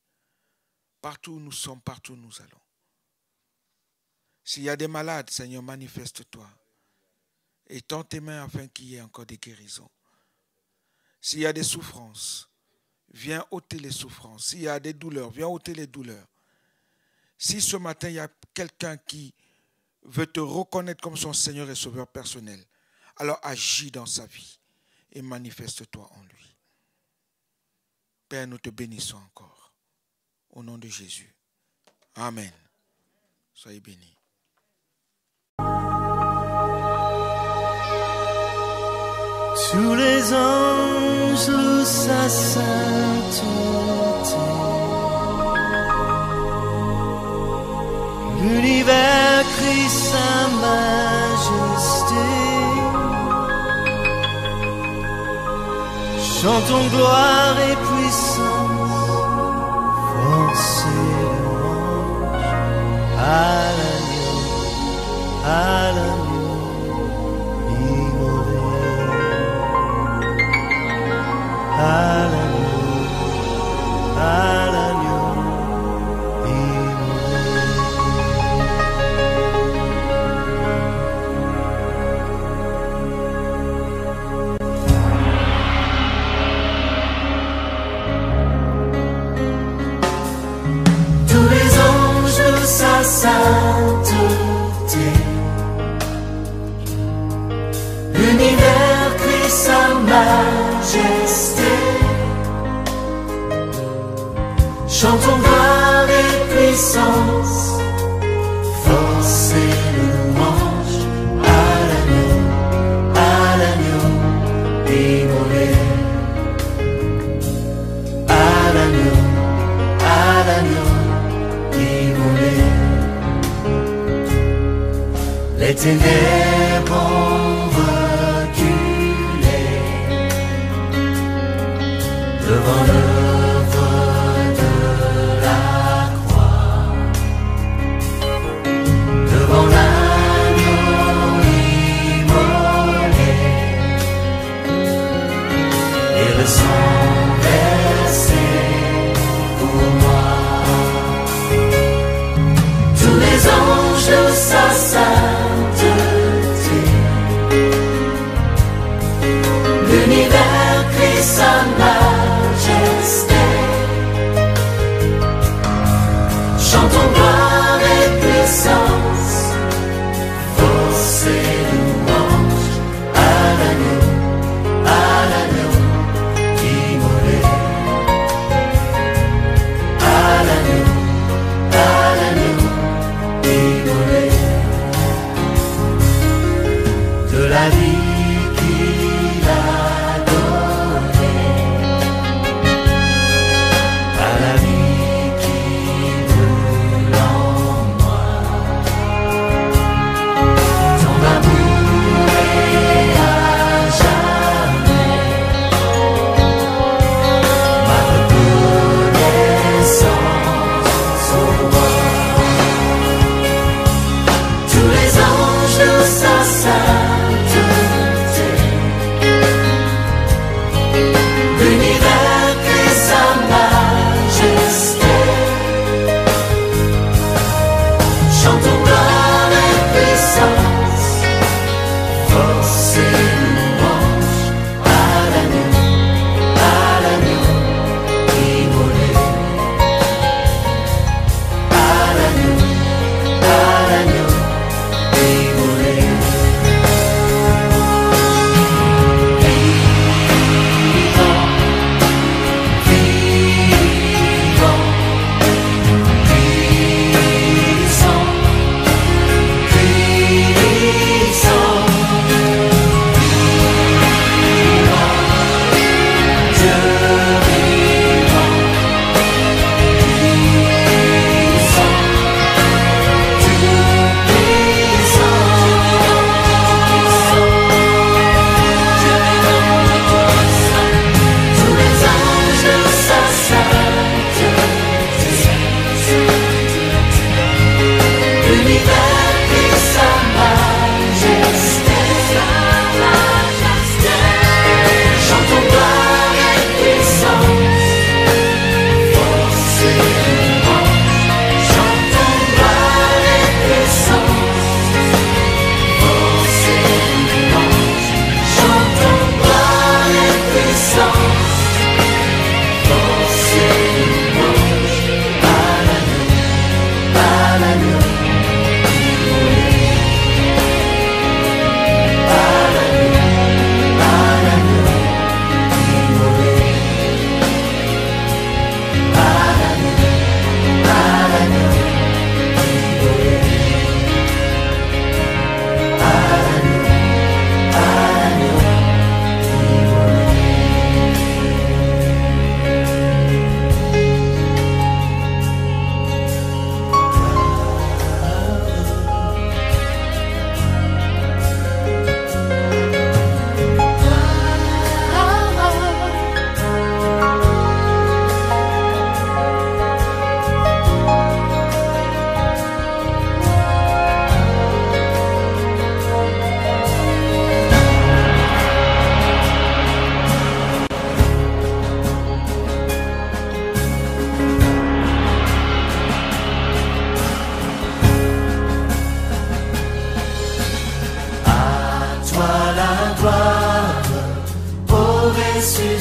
partout où nous sommes, partout où nous allons. S'il y a des malades, Seigneur, manifeste-toi. Et tends tes mains afin qu'il y ait encore des guérisons. S'il y a des souffrances, viens ôter les souffrances. S'il y a des douleurs, viens ôter les douleurs. Si ce matin, il y a quelqu'un qui veut te reconnaître comme son Seigneur et Sauveur personnel, alors agis dans sa vie et manifeste-toi en lui. Père, nous te bénissons encore. Au nom de Jésus. Amen. Soyez bénis. Tous les anges louent sa sainteté. L'univers crie sa majesté. Chantons gloire et puissance, force et louange à l'agneau immolé. À l'agneau immolé. Tous les anges louent sa sainteté. L'univers crie sa majesté. Chantons gloire et puissance, force et louange à l'agneau immolé. À l'agneau immolé. Les ténèbres ont reculé devant l'œuvre de la croix, devant l'agneau immolé et le sang versé pour moi. Tous les anges louent sa sainteté.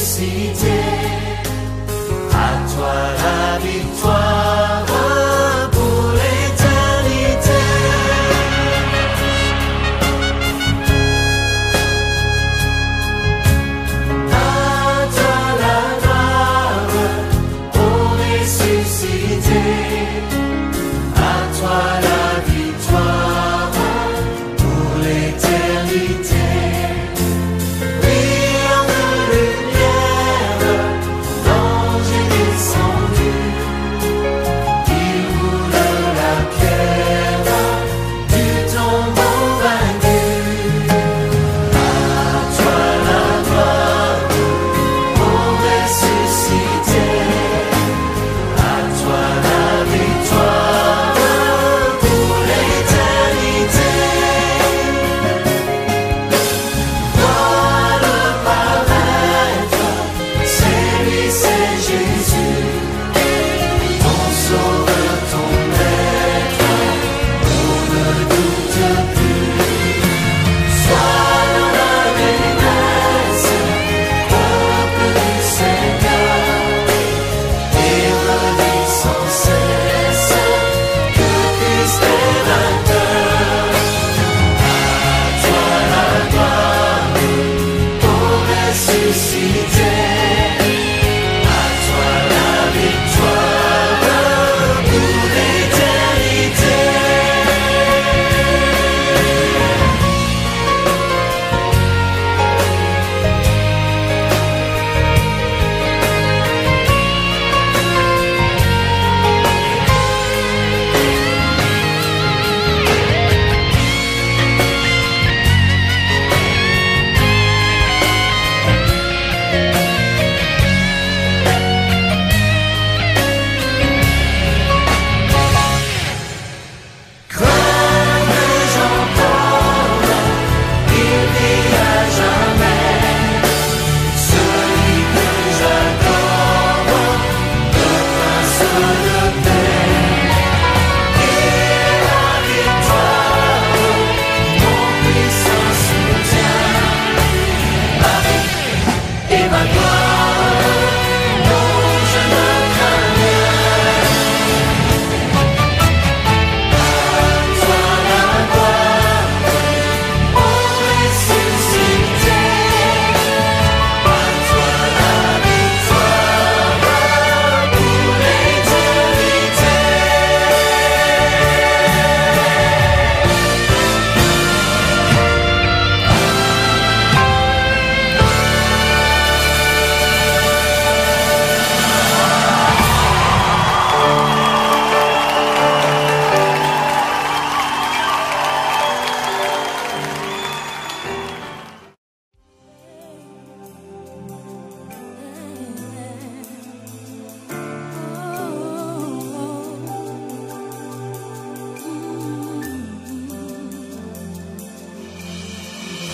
ressuscité. À toi la victoire pour l'éternité. À toi la gloire, ô ressuscité. À toi la victoire pour l'éternité. Brillant de lumière, l'ange est descendu. Il roule la pierre du tombeau vaincu. À toi la gloire, ô ressuscité. À toi la victoire pour l'éternité. Vois-le paraître, c'est lui, c'est Jésus, ton sauveur, ton maître, on ne doute plus. Sois dans la détresse, peuple du Seigneur, et redis sans cesse que Christ est vainqueur. À toi la gloire, ô ressuscité. À toi la victoire pour l'éternité. Quand que j'entende, il vit à jamais. Celui que j'adore, le prince de paix. Et la victoire, mon puissant soutien. Ma vie et ma gloire, non je ne crains rien. À toi la gloire, ô ressuscité. À toi la victoire pour l'éternité.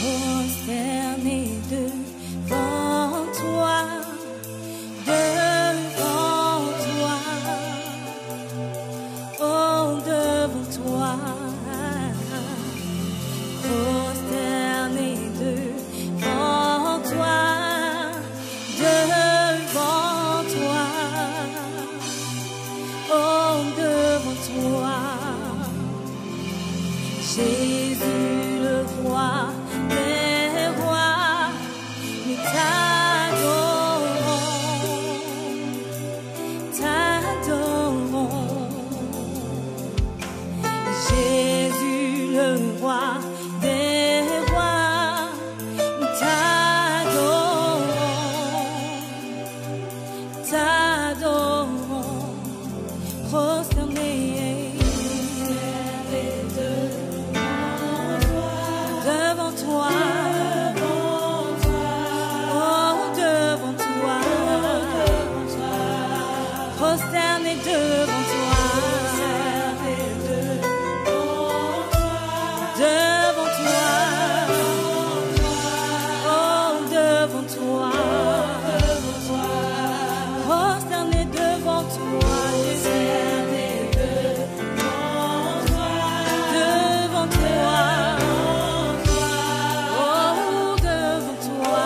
Prosterné devant toi, devant toi, oh devant toi, prosterné devant toi, devant toi, oh devant toi. Jésus le roi des rois, nous t'adorons. Jésus le roi des rois, nous t'adorons, prosternés devant toi, oh devant toi, prosternés devant toi, devant toi, oh devant toi, prosternés devant toi, devant toi. Oh, devant toi,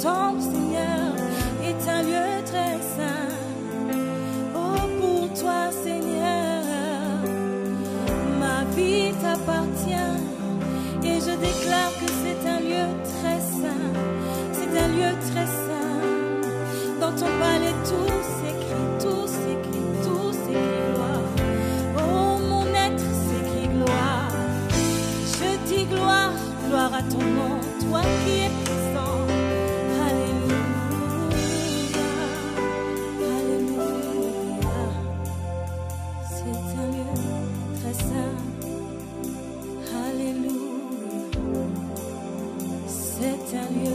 temple, Seigneur, est un lieu très saint. Oh, pour toi, Seigneur, ma vie t'appartient. Et je déclare que c'est un lieu très saint. C'est un lieu très saint. Dans ton palais, tout s'écrit, tout s'écrit, tout s'écrit gloire. Oh, mon être s'écrit gloire. Je dis gloire, gloire à ton nom, toi qui es puissant. Alléluia, Alléluia. C'est un lieu très saint. Alléluia. C'est un lieu